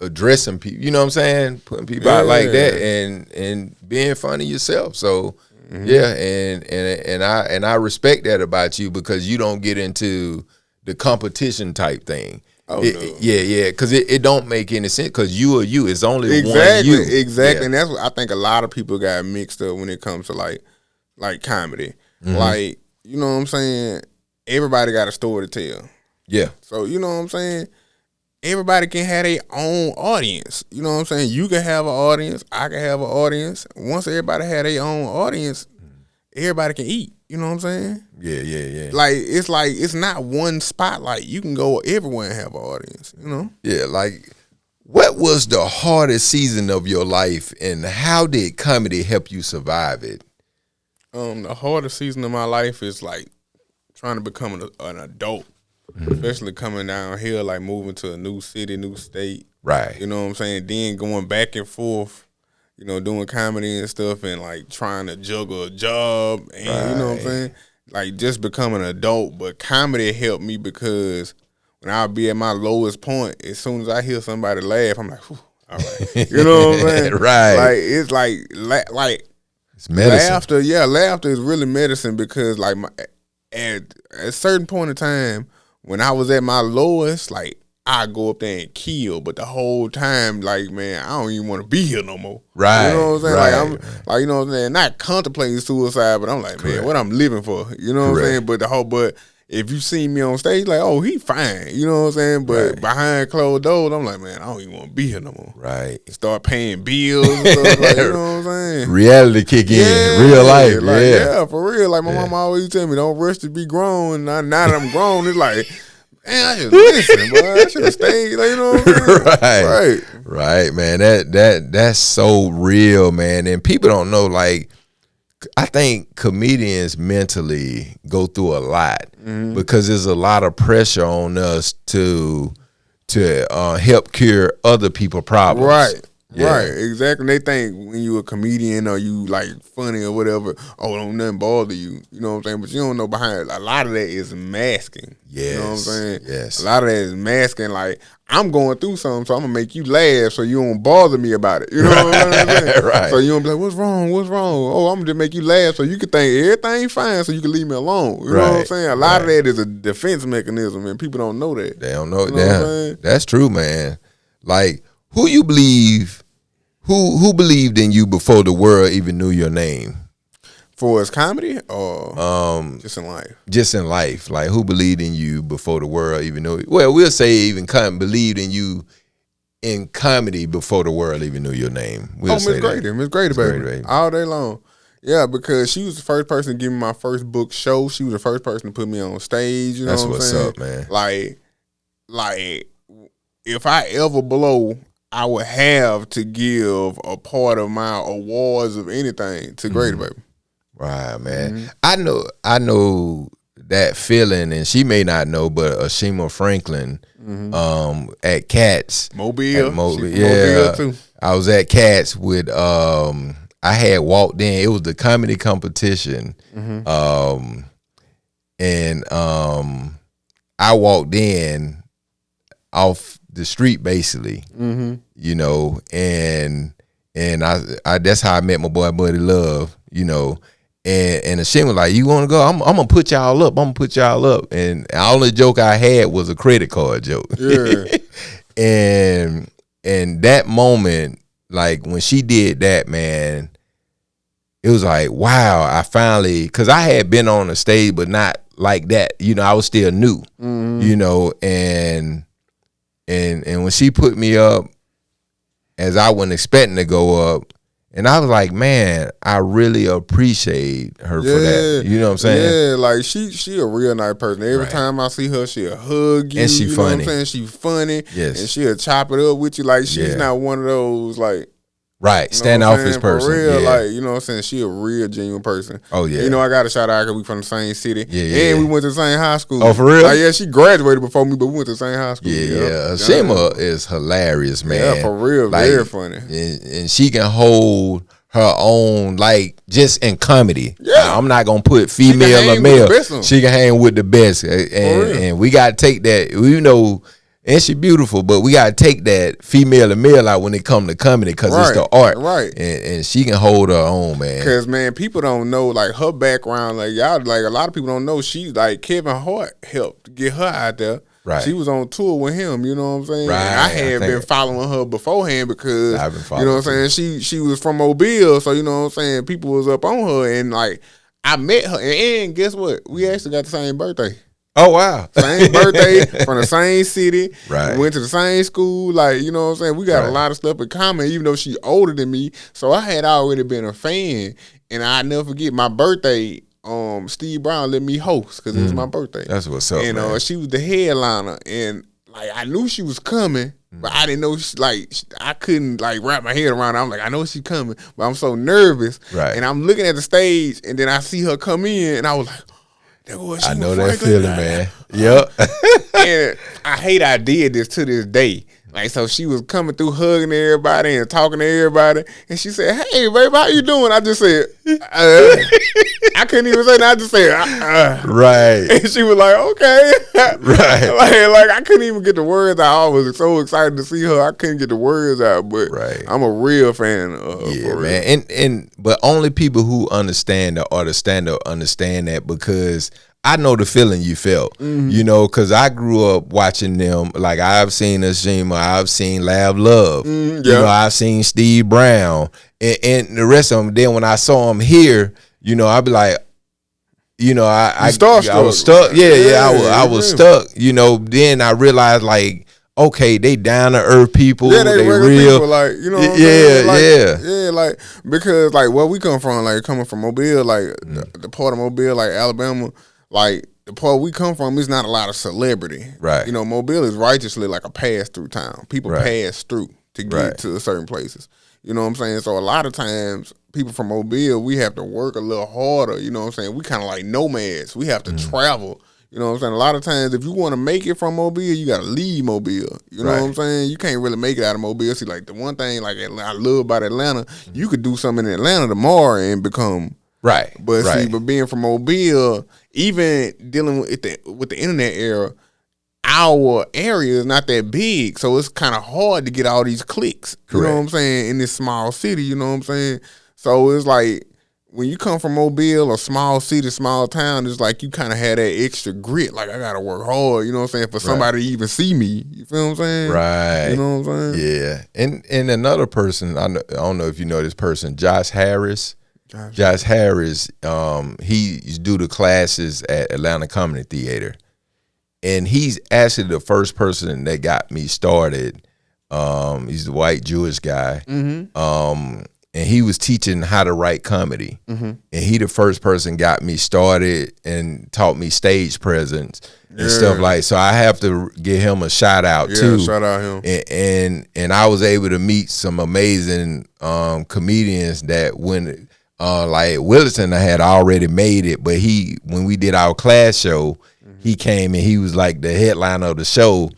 Speaker 1: addressing people. You know what I'm saying? Putting people out like that and being funny yourself. So, and I respect that about you because you don't get into the competition type thing.
Speaker 2: No.
Speaker 1: Yeah, because it don't make any sense because you are you. It's only one you.
Speaker 2: Exactly, and that's what I think a lot of people got mixed up when it comes to like comedy. Like, you know what I'm saying? Everybody got a story to tell.
Speaker 1: Yeah.
Speaker 2: So, you know what I'm saying? Everybody can have their own audience. You know what I'm saying? You can have an audience. I can have an audience. Once everybody have their own audience, everybody can eat. You know what I'm saying?
Speaker 1: Yeah.
Speaker 2: Like it's not one spotlight. You can go everywhere and have an audience,
Speaker 1: Yeah, like what was the hardest season of your life and how did comedy help you survive it?
Speaker 2: The hardest season of my life is like trying to become an adult, especially coming down here, like moving to a new city, new state.
Speaker 1: Right.
Speaker 2: You know what I'm saying? Then going back and forth, doing comedy and stuff and like trying to juggle a job and you know what I'm saying? Like just becoming an adult. But comedy helped me because when I'll be at my lowest point, as soon as I hear somebody laugh, I'm like, whew, all right. You know what I'm saying?
Speaker 1: Right.
Speaker 2: Like it's like
Speaker 1: it's medicine.
Speaker 2: Laughter is really medicine because like at a certain point in time when I was at my lowest, like I go up there and kill, but the whole time, like, man, I don't even want to be here no more.
Speaker 1: Right.
Speaker 2: You know what I'm saying?
Speaker 1: Right.
Speaker 2: Like, I'm like, you know what I'm saying? Not contemplating suicide, but I'm like,
Speaker 1: Correct.
Speaker 2: man, what I'm living for. You know what I'm saying? But if you see me on stage, like, oh, he fine. You know what I'm saying? But behind closed doors, I'm like, man, I don't even want to be here no more.
Speaker 1: Right.
Speaker 2: Start paying bills and stuff. Like, you know what I'm saying?
Speaker 1: Reality kick in. Real life.
Speaker 2: Like,
Speaker 1: yeah,
Speaker 2: for real. Like, my mama always tell me, don't rush to be grown. Now that I'm grown, it's like, man, I should listen, boy. I should have stayed. Like, you know what I'm saying?
Speaker 1: Right, man. That's so real, man. And people don't know, like, I think comedians mentally go through a lot because there's a lot of pressure on us to help cure other people's problems.
Speaker 2: Right. Right, exactly. They think when you a comedian or you like funny or whatever, oh, don't nothing bother you. You know what I'm saying? But you don't know behind a lot of that is masking.
Speaker 1: Yes.
Speaker 2: You know what I'm saying?
Speaker 1: Yes.
Speaker 2: A lot of that is masking. Like, I'm going through something, so I'm gonna make you laugh so you don't bother me about it. You know what I'm saying?
Speaker 1: Right.
Speaker 2: So you don't be like, what's wrong? What's wrong? Oh, I'm gonna just make you laugh so you can think everything fine so you can leave me alone. You know what I'm saying? A lot of that is a defense mechanism and people don't know that.
Speaker 1: They don't know.
Speaker 2: You know what I'm saying?
Speaker 1: That's true, man. Like, who you believe? Who believed in you before the world even knew your name?
Speaker 2: For his comedy or just in life?
Speaker 1: Just in life. Like, who believed in you before the world even knew? Well, we'll say even believed in you in comedy before the world even knew your name. We'll
Speaker 2: Miss Grady. Miss Grady, baby. All day long. Yeah, because she was the first person to give me my first book show. She was the first person to put me on stage. You know what I'm saying?
Speaker 1: That's what's up, man.
Speaker 2: Like, if I ever blow, I would have to give a part of my awards of anything to Grady, baby.
Speaker 1: Right, man. I know that feeling, and she may not know, but Ashima Franklin at Cats.
Speaker 2: Mobile.
Speaker 1: Yeah.
Speaker 2: Mobile too.
Speaker 1: I was at Cats with I had walked in. It was the comedy competition. And I walked in off the street basically, you know, and I that's how I met my boy Buddy Love, you know, and the shit was like, you want to go? I'm gonna put y'all up. And the only joke I had was a credit card joke.
Speaker 2: Yeah.
Speaker 1: and that moment, like when she did that, man, it was like, wow, I finally, because I had been on the stage, but not like that, you know, I was still new, you know, and when she put me up, as I wasn't expecting to go up, and I was like, man, I really appreciate her for that. You know what I'm saying?
Speaker 2: Yeah, like she a real nice person. Every time I see her, she'll hug you.
Speaker 1: And she
Speaker 2: you
Speaker 1: funny.
Speaker 2: Know what I'm saying? She funny.
Speaker 1: Yes.
Speaker 2: And she'll chop it up with you. Like, she's not one of those, like,
Speaker 1: right, stand office person.
Speaker 2: For real,
Speaker 1: yeah.
Speaker 2: like, you know what I'm saying? She a real genuine person.
Speaker 1: Oh, yeah.
Speaker 2: You know, I got to shout out because we from the same city.
Speaker 1: Yeah.
Speaker 2: And we went to the same high school.
Speaker 1: Oh, for real?
Speaker 2: Like, yeah, she graduated before me, but we went to the same high school.
Speaker 1: Yeah. Shima is hilarious, man.
Speaker 2: Yeah, for real.
Speaker 1: Like,
Speaker 2: very funny.
Speaker 1: And she can hold her own, like, just in comedy.
Speaker 2: Yeah.
Speaker 1: I'm not going to put female or male. She can hang with the best. And we got to take that, you know, and she beautiful, but we gotta take that female and male out when it come to comedy because it's the art,
Speaker 2: right?
Speaker 1: And she can hold her own, man.
Speaker 2: Because, man, people don't know, like, her background. Like, y'all, like, a lot of people don't know she, like, Kevin Hart helped get her out there.
Speaker 1: Right.
Speaker 2: She was on tour with him. You know what I'm saying?
Speaker 1: Right.
Speaker 2: And I had been following her beforehand because
Speaker 1: I've been following
Speaker 2: you know what I'm saying. She was from Mobile, so you know what I'm saying. People was up on her, and like I met her, and guess what? We actually got the same birthday.
Speaker 1: Oh, wow.
Speaker 2: Same birthday, from the same city.
Speaker 1: Right.
Speaker 2: Went to the same school. Like, you know what I'm saying? We got a lot of stuff in common, even though she older than me. So I had already been a fan. And I never forget my birthday, Steve Brown let me host because it was my birthday.
Speaker 1: That's what's up,
Speaker 2: and
Speaker 1: man.
Speaker 2: She was the headliner. And like I knew she was coming, but I didn't know I couldn't like wrap my head around it. I'm like, I know she's coming, but I'm so nervous.
Speaker 1: Right.
Speaker 2: And I'm looking at the stage, and then I see her come in, and I was like,
Speaker 1: I know that feeling, man. Yep.
Speaker 2: And I hate I did this to this day. Like, so she was coming through hugging everybody and talking to everybody. And she said, hey, baby, how you doing? I just said, I couldn't even say that. I just said,
Speaker 1: Right.
Speaker 2: And she was like, okay.
Speaker 1: Right.
Speaker 2: like, I couldn't even get the words out. I was so excited to see her. I couldn't get the words out. But I'm a real fan of her.
Speaker 1: Yeah, man. But only people who understand the art of stand-up understand that, because I know the feeling you felt, you know, because I grew up watching them. Like, I've seen Ashima, I've seen Lav Love, you know, I've seen Steve Brown, and the rest of them. Then when I saw them here, you know, I'd be like, you know, I was stuck. I was stuck. You know, then I realized, like, okay, they down to earth people.
Speaker 2: Yeah,
Speaker 1: they
Speaker 2: real people, like, you know what I'm saying? Like, like, because like where we come from, like coming from Mobile, like the part of Mobile, like Alabama, like the part we come from is not a lot of celebrity.
Speaker 1: Right.
Speaker 2: You know, Mobile is righteously like a pass through town. People pass through to get to certain places. You know what I'm saying? So a lot of times people from Mobile, we have to work a little harder. You know what I'm saying? We kind of like nomads. We have to travel. You know what I'm saying? A lot of times, if you want to make it from Mobile, you got to leave Mobile. You know what I'm saying? You can't really make it out of Mobile. See, like, the one thing like I love about Atlanta, you could do something in Atlanta tomorrow and become But see, but being from Mobile, even dealing with the internet era, our area is not that big, so it's kind of hard to get all these clicks. You know what I'm saying? In this small city, you know what I'm saying? So it's like, when you come from Mobile, a small city, small town, it's like you kind of had that extra grit. Like, I got to work hard, you know what I'm saying, for somebody to even see me. You feel what I'm saying?
Speaker 1: Right.
Speaker 2: You know what I'm saying?
Speaker 1: Yeah. And another person, I don't know if you know this person, Josh Harris. Josh Harris, he's do the classes at Atlanta Comedy Theater. And he's actually the first person that got me started. He's the white Jewish guy. And he was teaching how to write comedy. And he the first person got me started and taught me stage presence and stuff like. So I have to give him a shout out too.
Speaker 2: Shout out him.
Speaker 1: And I was able to meet some amazing comedians that when like Williston, I had already made it, but when we did our class show, he came and he was like the headliner of the show.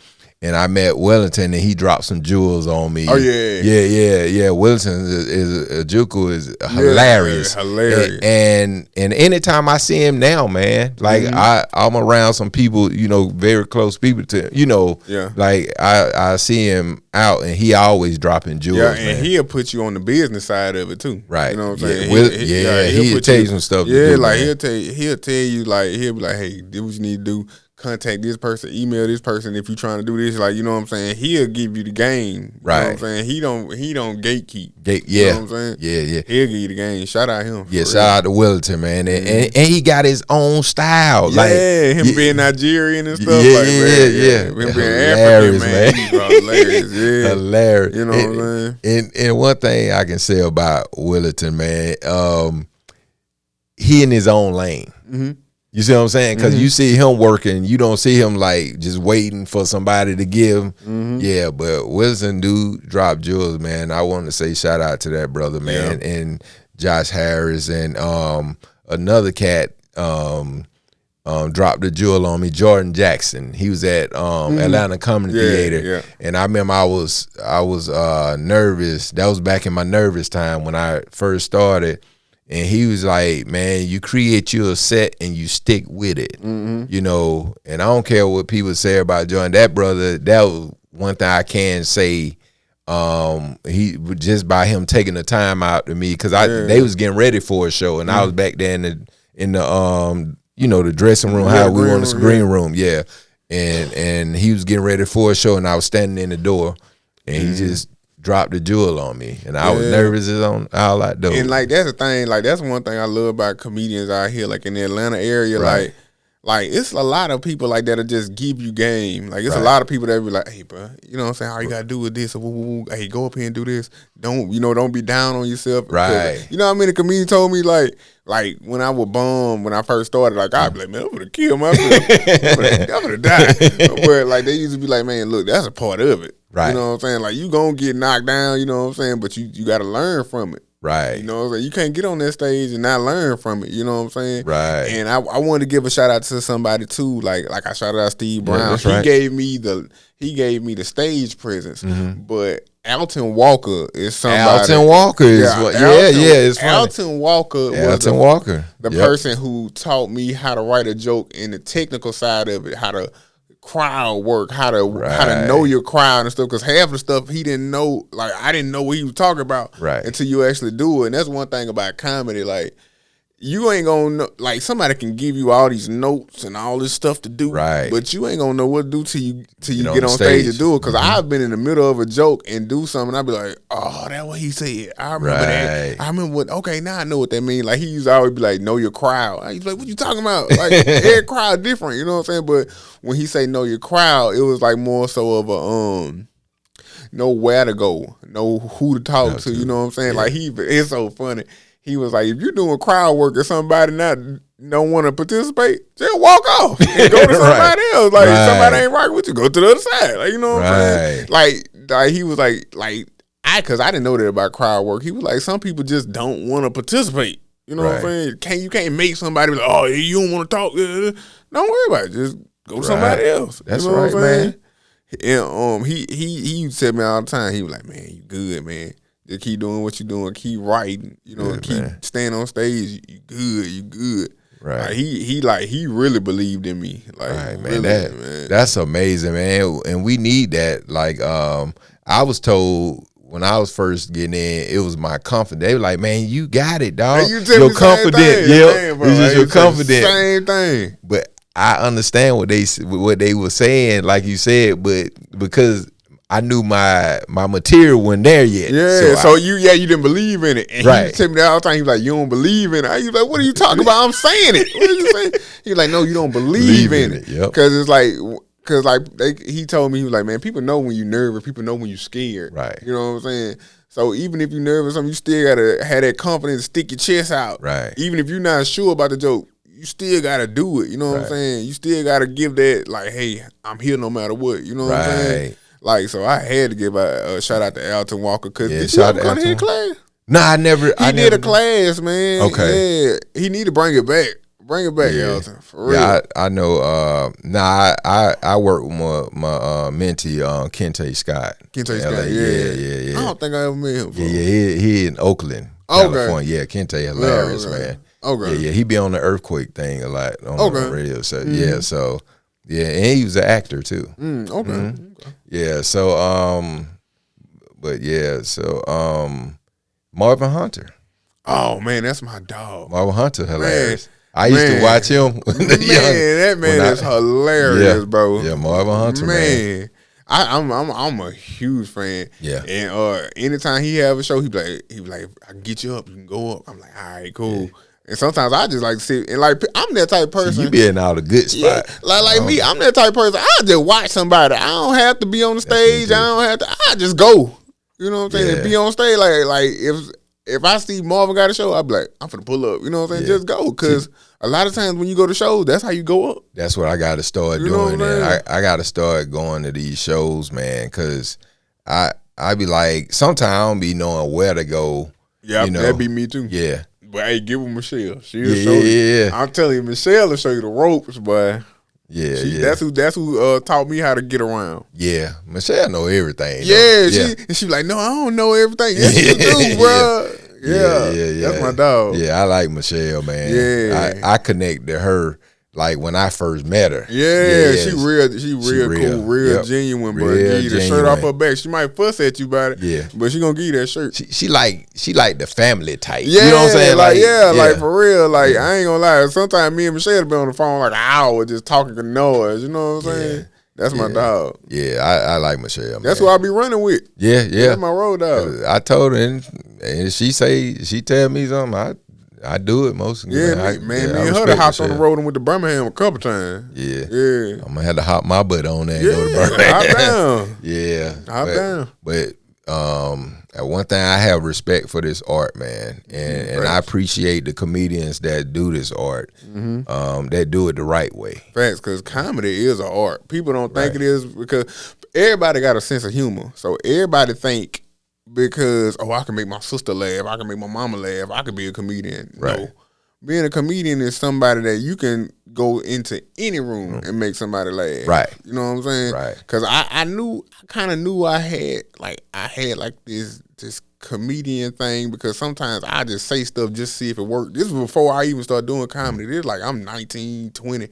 Speaker 1: And I met Wellington, and he dropped some jewels on me.
Speaker 2: Oh yeah,
Speaker 1: yeah. Wellington is Juku is hilarious, And anytime I see him now, man, like I'm around some people, you know, very close people to, you know, like I see him out, and he always dropping jewels. Yeah,
Speaker 2: and
Speaker 1: man.
Speaker 2: He'll put you on the business side of it too.
Speaker 1: Right.
Speaker 2: You know what I'm saying?
Speaker 1: He'll tell you some stuff.
Speaker 2: Like he'll tell you, like he'll be like, hey, this what you need to do. Contact this person, email this person if you're trying to do this. Like, you know what I'm saying? He'll give you the game. You know what I'm saying? He don't gatekeep. You know what I'm saying?
Speaker 1: Yeah.
Speaker 2: He'll give you the game. Shout out him.
Speaker 1: Yeah, shout out to Wellington, man. And he got his own style.
Speaker 2: Him being Nigerian and stuff. Him being African, man. He's hilarious.
Speaker 1: Hilarious.
Speaker 2: You know what I'm saying?
Speaker 1: And one thing I can say about Wellington, man, he in his own lane. You see what I'm saying? Because you see him working, you don't see him like just waiting for somebody to give. Yeah, but Wilson dude dropped jewels, man. I want to say shout out to that brother, man, and Josh Harris and another cat dropped the jewel on me, Jordan Jackson. He was at Atlanta Comedy Theater, and I remember I was nervous. That was back in my nervous time when I first started. And he was like, man, you create you a set and you stick with it, you know. And I don't care what people say about Jordan. That brother, that was one thing I can say. He just by him taking the time out to me, because they was getting ready for a show, and I was back there in the you know, the dressing room, how we want the green room, and he was getting ready for a show, and I was standing in the door, and he just dropped the jewel on me, and I was nervous as on all that though.
Speaker 2: And like that's the thing, like that's one thing I love about comedians out here, like in the Atlanta area, like it's a lot of people like that'll just give you game. Like it's a lot of people that be like, hey, bro, you know what I'm saying? All you gotta do is this. Hey, go up here and do this. Don't be down on yourself.
Speaker 1: Right.
Speaker 2: You know how many comedians told me like when I was bummed when I first started, like I'd be like, man, I'm gonna kill myself. I'm gonna die. But like they used to be like, man, look, that's a part of it.
Speaker 1: Right.
Speaker 2: You know what I'm saying? Like you gonna get knocked down, you know what I'm saying? But you gotta learn from it.
Speaker 1: Right.
Speaker 2: You know what I'm saying? You can't get on that stage and not learn from it. You know what I'm saying?
Speaker 1: Right.
Speaker 2: And I wanted to give a shout out to somebody too. Like I shouted out Steve Brown.
Speaker 1: He
Speaker 2: gave me the stage presence. But Alton Walker is somebody.
Speaker 1: Alton Walker is it's funny.
Speaker 2: Alton Walker was the person who taught me how to write a joke in the technical side of it, how to crowd work, how to know your crowd and stuff, because half the stuff he didn't know, like I didn't know what he was talking about until you actually do it. And that's one thing about comedy, like you ain't gonna know, like somebody can give you all these notes and all this stuff to do,
Speaker 1: right?
Speaker 2: But you ain't gonna know what to do till you get on stage to do it. Because I've been in the middle of a joke and do something, I'd be like, oh, that's what he said. I remember that. I remember what. Okay, now I know what that means. Like he used to always be like, know your crowd. He's like, what you talking about? Like every crowd different, you know what I'm saying? But when he say know your crowd, it was like more so of a know where to go, know who to talk to. You know what I'm saying? Like it's so funny. He was like, if you're doing crowd work and somebody don't want to participate, just walk off and go to somebody else. Like if somebody ain't rocking with you, go to the other side. Like you know what I'm saying? Like he was like because I didn't know that about crowd work. He was like, some people just don't want to participate. You know what I'm saying? You can't make somebody be like, oh, you don't want to talk. Don't worry about it. Just go to somebody else.
Speaker 1: That's
Speaker 2: you know
Speaker 1: right, man.
Speaker 2: And he said me all the time. He was like, man, you good, man. Just keep doing what you're doing. Keep writing. You know, keep staying on stage. You good. You good.
Speaker 1: Right.
Speaker 2: Like, he really believed in me. Like,
Speaker 1: right, man.
Speaker 2: Really,
Speaker 1: man. That's amazing, man. And we need that. Like, I was told when I was first getting in, it was my confidence. They were like, man, you got it, dog. You're confident. Yep. It's just your confidence.
Speaker 2: Same thing.
Speaker 1: But I understand what they were saying, like you said, but because I knew my material wasn't there yet.
Speaker 2: Yeah, so you didn't believe in it. And he would tell me that all the time. He was like, you don't believe in it. I was like, what are you talking about? I'm saying it. What are you saying? He was like, no, you don't believe in it. Because it's like, he told me, he was like, man, people know when you're nervous. People know when you're scared.
Speaker 1: Right.
Speaker 2: You know what I'm saying? So even if you're nervous, you still got to have that confidence, stick your chest out. Right. Even if you're not sure about the joke, you still got to do it. You know what I'm saying? You still got to give that, like, hey, I'm here no matter what. You know what I'm saying? Like, so I had to give a shout out to Alton Walker. Cause did you ever come to his class?
Speaker 1: No, I never.
Speaker 2: He did a class, man. Okay. Yeah, he need to bring it back. Bring it back, Alton. For real.
Speaker 1: Yeah, I know. I work with my mentee, Kente Scott.
Speaker 2: Kente Scott, yeah. I don't think I ever met him before.
Speaker 1: Yeah, he in Oakland, California. Yeah, Kente hilarious, man. Okay. Yeah, he be on the earthquake thing a lot on the radio. So and he was an actor too. Okay. Yeah, so Marvin Hunter.
Speaker 2: Oh man, that's my dog.
Speaker 1: Marvin Hunter, hilarious. Man. I used to watch him when
Speaker 2: that man is hilarious, bro.
Speaker 1: Yeah, Marvin Hunter, man.
Speaker 2: I'm a huge fan. Yeah. And anytime he have a show, he be like, I can get you up, you can go up. I'm like, all right, cool. Yeah. And sometimes I just like sit and like I'm that type of person.
Speaker 1: So you be in all the good spot.
Speaker 2: Yeah, like me, I'm that type of person. I just watch somebody. I don't have to be on the stage. I don't have to. I just go. You know what I'm saying? Yeah. Be on stage like if I see Marvin got a show, I be like, I'm finna pull up. You know what I'm saying? Just go, because a lot of times when you go to shows, that's how you go up.
Speaker 1: That's what I got to start doing. Man. I got to start going to these shows, man, because I be like, sometimes I don't be knowing where to go.
Speaker 2: Yeah, that be me too.
Speaker 1: Yeah.
Speaker 2: But hey, give him Michelle. She'll show you. I'm telling you, Michelle will show you the ropes, boy.
Speaker 1: Yeah,
Speaker 2: That's who taught me how to get around.
Speaker 1: Yeah, Michelle know everything.
Speaker 2: Yeah, she like, no, I don't know everything. Yes, you do, bro. Yeah, that's my dog.
Speaker 1: Yeah, I like Michelle, man.
Speaker 2: Yeah,
Speaker 1: I connect to her like when I first met her.
Speaker 2: Yeah, she real cool, real genuine, bro. Give you the shirt off her back. She might fuss at you about it, but she gonna give you that shirt.
Speaker 1: She like the family type.
Speaker 2: Yeah,
Speaker 1: you know what I'm saying?
Speaker 2: Like for real. Like I ain't gonna lie. Sometimes me and Michelle be on the phone like an hour just talking noise. You know what I'm saying? That's my dog.
Speaker 1: Yeah, I like Michelle, man.
Speaker 2: That's who I be running with.
Speaker 1: Yeah.
Speaker 2: That's my road dog.
Speaker 1: I told her, and she tell me something. I do it most.
Speaker 2: Yeah, man. Me and her hopped on the road and went to Birmingham a couple times.
Speaker 1: Yeah. I'm gonna have to hop my butt on there and go to Birmingham.
Speaker 2: Hop down.
Speaker 1: Yeah.
Speaker 2: Hop down.
Speaker 1: But one thing, I have respect for this art, man, and I appreciate the comedians that do this art, that do it the right way.
Speaker 2: Facts, because comedy is an art. People don't think it is, because everybody got a sense of humor. So everybody think, because, I can make my sister laugh, I can make my mama laugh, I can be a comedian. Right. No. Being a comedian is somebody that you can go into any room and make somebody laugh.
Speaker 1: Right.
Speaker 2: You know what I'm saying?
Speaker 1: Right.
Speaker 2: Because I kind of knew I had this comedian thing, because sometimes I just say stuff just to see if it worked. This was before I even started doing comedy. This is like I'm 19, 20.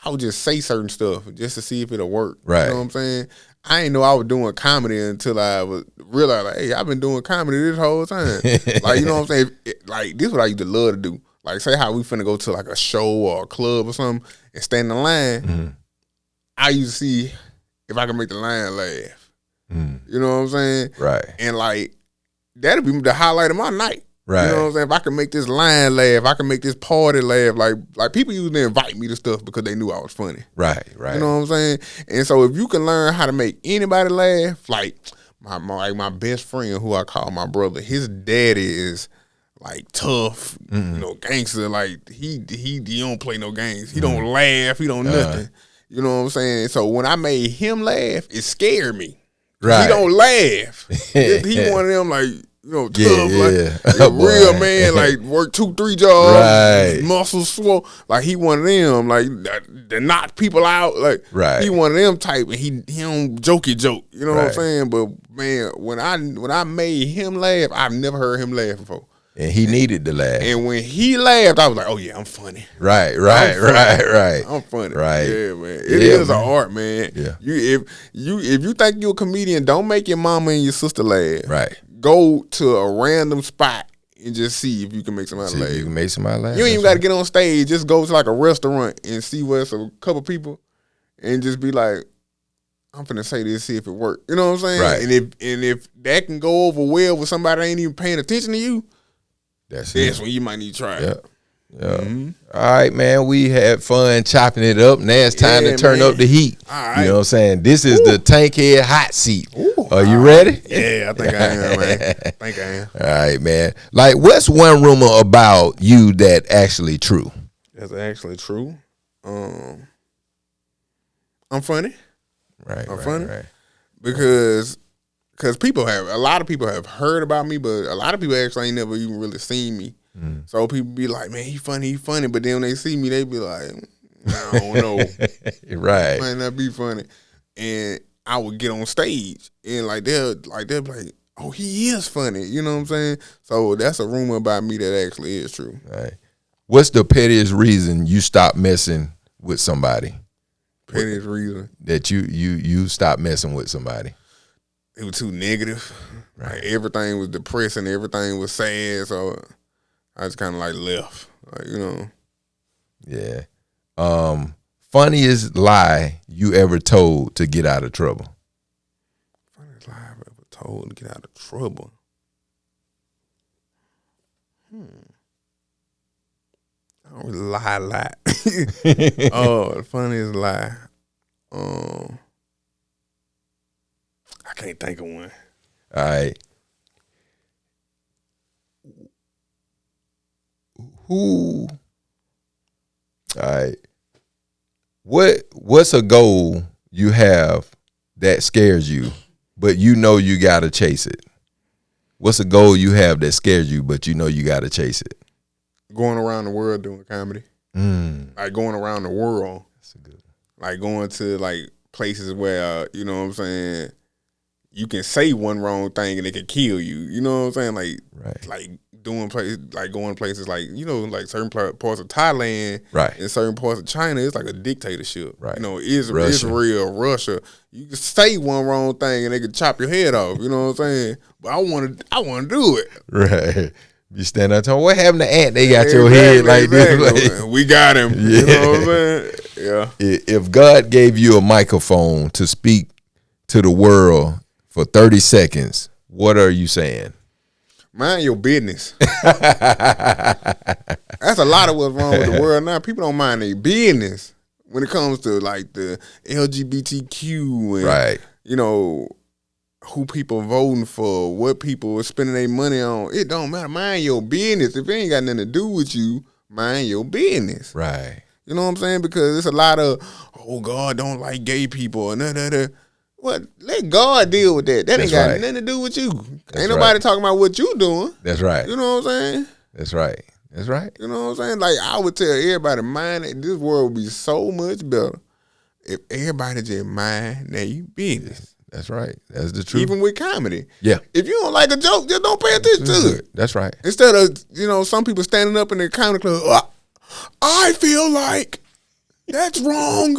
Speaker 2: I would just say certain stuff just to see if it'll work.
Speaker 1: Right.
Speaker 2: You know what I'm saying? I didn't know I was doing comedy until I was realized, like, hey, I've been doing comedy this whole time. Like, you know what I'm saying? Like, this is what I used to love to do. like say how we finna go to like a show or a club or something and stand in line, I used to see if I can make the line laugh. You know what I'm saying?
Speaker 1: Right.
Speaker 2: And like that'd be the highlight of my night.
Speaker 1: Right.
Speaker 2: You know what I'm saying? If I can make this line laugh, I can make this party laugh. Like people usually invite me to stuff because they knew I was funny.
Speaker 1: Right, right.
Speaker 2: You know what I'm saying? And so if you can learn how to make anybody laugh, like my best friend who I call my brother, his daddy is like tough, you know, gangster. Like he don't play no games. He don't laugh. He don't nothing. You know what I'm saying? So when I made him laugh, it scared me. Right. He don't laugh. He one of them like, you know, tough, like a real man, like work 2-3 jobs, right. Muscles swole. Like he one of them, like that knock people out. Like he one of them type, and he don't joke. You know what I'm saying? But man, when I made him laugh, I've never heard him laugh before. And
Speaker 1: he needed to laugh.
Speaker 2: And when he laughed, I was like, oh yeah, I'm funny.
Speaker 1: Right.
Speaker 2: I'm funny.
Speaker 1: Right.
Speaker 2: Yeah, man. It is an art, man.
Speaker 1: Yeah.
Speaker 2: If you think you're a comedian, don't make your mama and your sister laugh.
Speaker 1: Right.
Speaker 2: Go to a random spot and just see if you can make somebody laugh.
Speaker 1: You can make somebody laugh.
Speaker 2: You ain't even got to get on stage. Just go to like a restaurant and see where it's a couple people and just be like, I'm finna say this, see if it works. You know what I'm saying?
Speaker 1: Right.
Speaker 2: And if that can go over well with somebody that ain't even paying attention to you,
Speaker 1: that's
Speaker 2: when you might need to try it.
Speaker 1: Yeah. All right, man. We had fun chopping it up. Now it's time to turn up the heat.
Speaker 2: All right.
Speaker 1: You know what I'm saying? This is the Tankhead hot seat.
Speaker 2: Ooh,
Speaker 1: Are you ready?
Speaker 2: Yeah, I think I am, man. I think I am.
Speaker 1: All right, man. Like, what's one rumor about you that actually true?
Speaker 2: That's actually true. I'm funny.
Speaker 1: Right.
Speaker 2: I'm funny. Because a lot of people have heard about me, but a lot of people actually ain't never even really seen me. So people be like, man, he funny. But then when they see me, they be like, I don't know.
Speaker 1: Right.
Speaker 2: Might not be funny. And I would get on stage and like they'll be like, oh, he is funny. You know what I'm saying? So that's a rumor about me that actually is true.
Speaker 1: Right. What's the pettiest reason you stop messing with somebody?
Speaker 2: Pettiest reason
Speaker 1: that you stop messing with somebody?
Speaker 2: It was too negative.
Speaker 1: Right.
Speaker 2: Like everything was depressing. Everything was sad. So I just kind of like left. Like, you know.
Speaker 1: Yeah. Funniest lie you ever told to get out of trouble?
Speaker 2: Funniest lie I've ever told to get out of trouble? I don't really lie a lot. Oh, the funniest lie. I can't think of one.
Speaker 1: All right. All right. What's a goal you have that scares you, but you know you gotta chase it? What's a goal you have that scares you, but you know you gotta chase it?
Speaker 2: Going around the world doing comedy. Like going around the world.
Speaker 1: That's a good one.
Speaker 2: Like going to like places where, you know what I'm saying, you can say one wrong thing and it can kill you. You know what I'm saying? Like doing places, like going places like, you know, like certain parts of Thailand,
Speaker 1: right,
Speaker 2: and certain parts of China, it's like a dictatorship.
Speaker 1: Right.
Speaker 2: You know, Israel, Russia. You can say one wrong thing and they can chop your head off. You know what I'm saying? But I want to do it.
Speaker 1: Right. You stand up and what happened to Ant? They got your head like this.
Speaker 2: Like, we got him. Yeah. You know what I'm saying? Yeah.
Speaker 1: If God gave you a microphone to speak to the world for 30 seconds, what are you saying?
Speaker 2: Mind your business. That's a lot of what's wrong with the world now. People don't mind their business when it comes to like the LGBTQ and,
Speaker 1: right,
Speaker 2: you know, who people voting for, what people are spending their money on. It don't matter. Mind your business. If it ain't got nothing to do with you, mind your business.
Speaker 1: Right.
Speaker 2: You know what I'm saying? Because it's a lot of, oh, God don't like gay people and da. What? Let God deal with that. That ain't got nothing to do with you. Ain't nobody talking about what you doing.
Speaker 1: That's right.
Speaker 2: You know what I'm saying?
Speaker 1: That's right. That's right.
Speaker 2: You know what I'm saying? Like, I would tell everybody, mind it, this world would be so much better if everybody just mind their business.
Speaker 1: That's right. That's the truth.
Speaker 2: Even with comedy.
Speaker 1: Yeah.
Speaker 2: If you don't like a joke, just don't pay attention to it.
Speaker 1: That's right.
Speaker 2: Instead of, you know, some people standing up in the comedy club, I feel like that's wrong.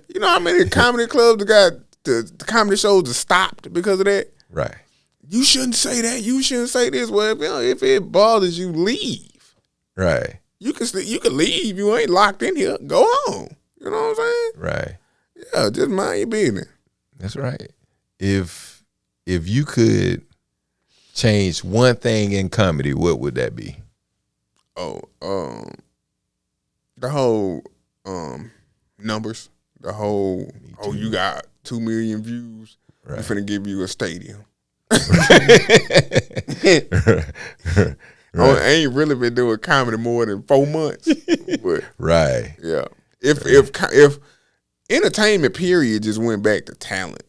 Speaker 2: You know how many comedy clubs got the comedy shows are stopped because of that?
Speaker 1: Right.
Speaker 2: You shouldn't say that. You shouldn't say this. Well, if it bothers you, leave.
Speaker 1: Right.
Speaker 2: you can leave. You ain't locked in here. Go on. You know what I'm saying?
Speaker 1: Right.
Speaker 2: Yeah, just mind your business.
Speaker 1: That's right. If you could change one thing in comedy, what would that be?
Speaker 2: Oh, the whole numbers. The whole you got 2 million views. Right. We finna give you a stadium. Right. I ain't really been doing comedy more than 4 months. But
Speaker 1: right.
Speaker 2: Yeah. If entertainment period just went back to talent.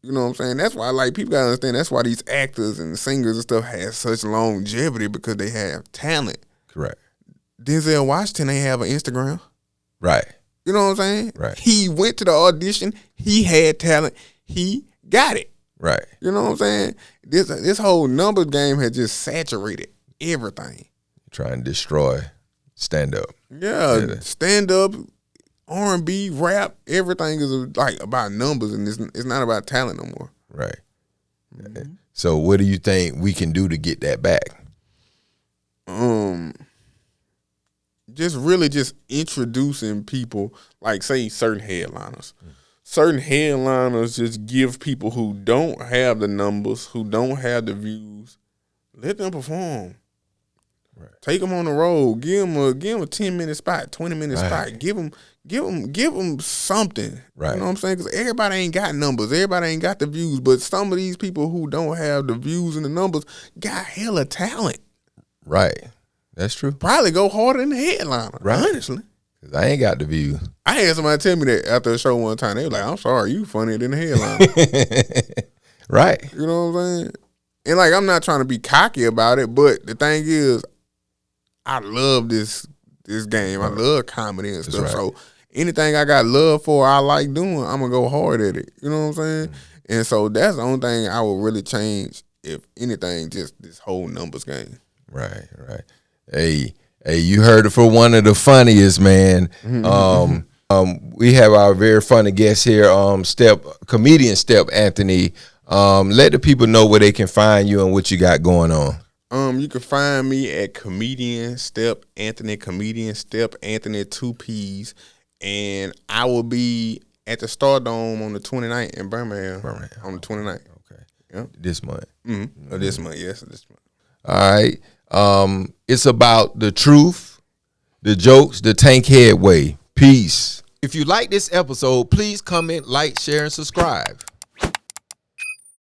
Speaker 2: You know what I'm saying? That's why, like, people gotta understand, that's why these actors and singers and stuff have such longevity, because they have talent.
Speaker 1: Correct.
Speaker 2: Denzel Washington ain't have an Instagram.
Speaker 1: Right.
Speaker 2: You know what I'm saying?
Speaker 1: Right.
Speaker 2: He went to the audition. He had talent. He got it.
Speaker 1: Right.
Speaker 2: You know what I'm saying? This whole numbers game has just saturated everything.
Speaker 1: Trying to destroy stand up.
Speaker 2: Yeah, stand up, R&B, rap, everything is like about numbers, and it's not about talent no more.
Speaker 1: Right. Mm-hmm. So what do you think we can do to get that back?
Speaker 2: Just introducing people, like, say, certain headliners. Certain headliners just give people who don't have the numbers, who don't have the views, let them perform. Right. Take them on the road. Give them a 10-minute spot, 20-minute spot. Give them something. Right. You know what I'm saying? Because everybody ain't got numbers. Everybody ain't got the views. But some of these people who don't have the views and the numbers got hella talent.
Speaker 1: Right. That's true.
Speaker 2: Probably go harder than the headliner. Right. Honestly.
Speaker 1: Cause I ain't got the views.
Speaker 2: I had somebody tell me that after a show one time. They were like, "I'm sorry, you funnier than the headliner."
Speaker 1: Right.
Speaker 2: You know what I'm saying? And, like, I'm not trying to be cocky about it, but the thing is, I love this game. I love comedy and stuff. Right. So anything I got love for, I like doing, I'm going to go hard at it. You know what I'm saying? Mm-hmm. And so that's the only thing I would really change, if anything, just this whole numbers game.
Speaker 1: Right. Hey, you heard it for one of the funniest, man. We have our very funny guest here, comedian Stepp Anthony. Let the people know where they can find you and what you got going on.
Speaker 2: You can find me at comedian Stepp Anthony, 2 P's, and I will be at the Stardome on the 29th in Birmingham. On the 29th.
Speaker 1: Okay.
Speaker 2: Yeah.
Speaker 1: This month.
Speaker 2: Mm-hmm. This month, yes, this month.
Speaker 1: All right. It's about the truth, the jokes, the Tankhead way. Peace. If you like this episode, please comment, like, share, and subscribe.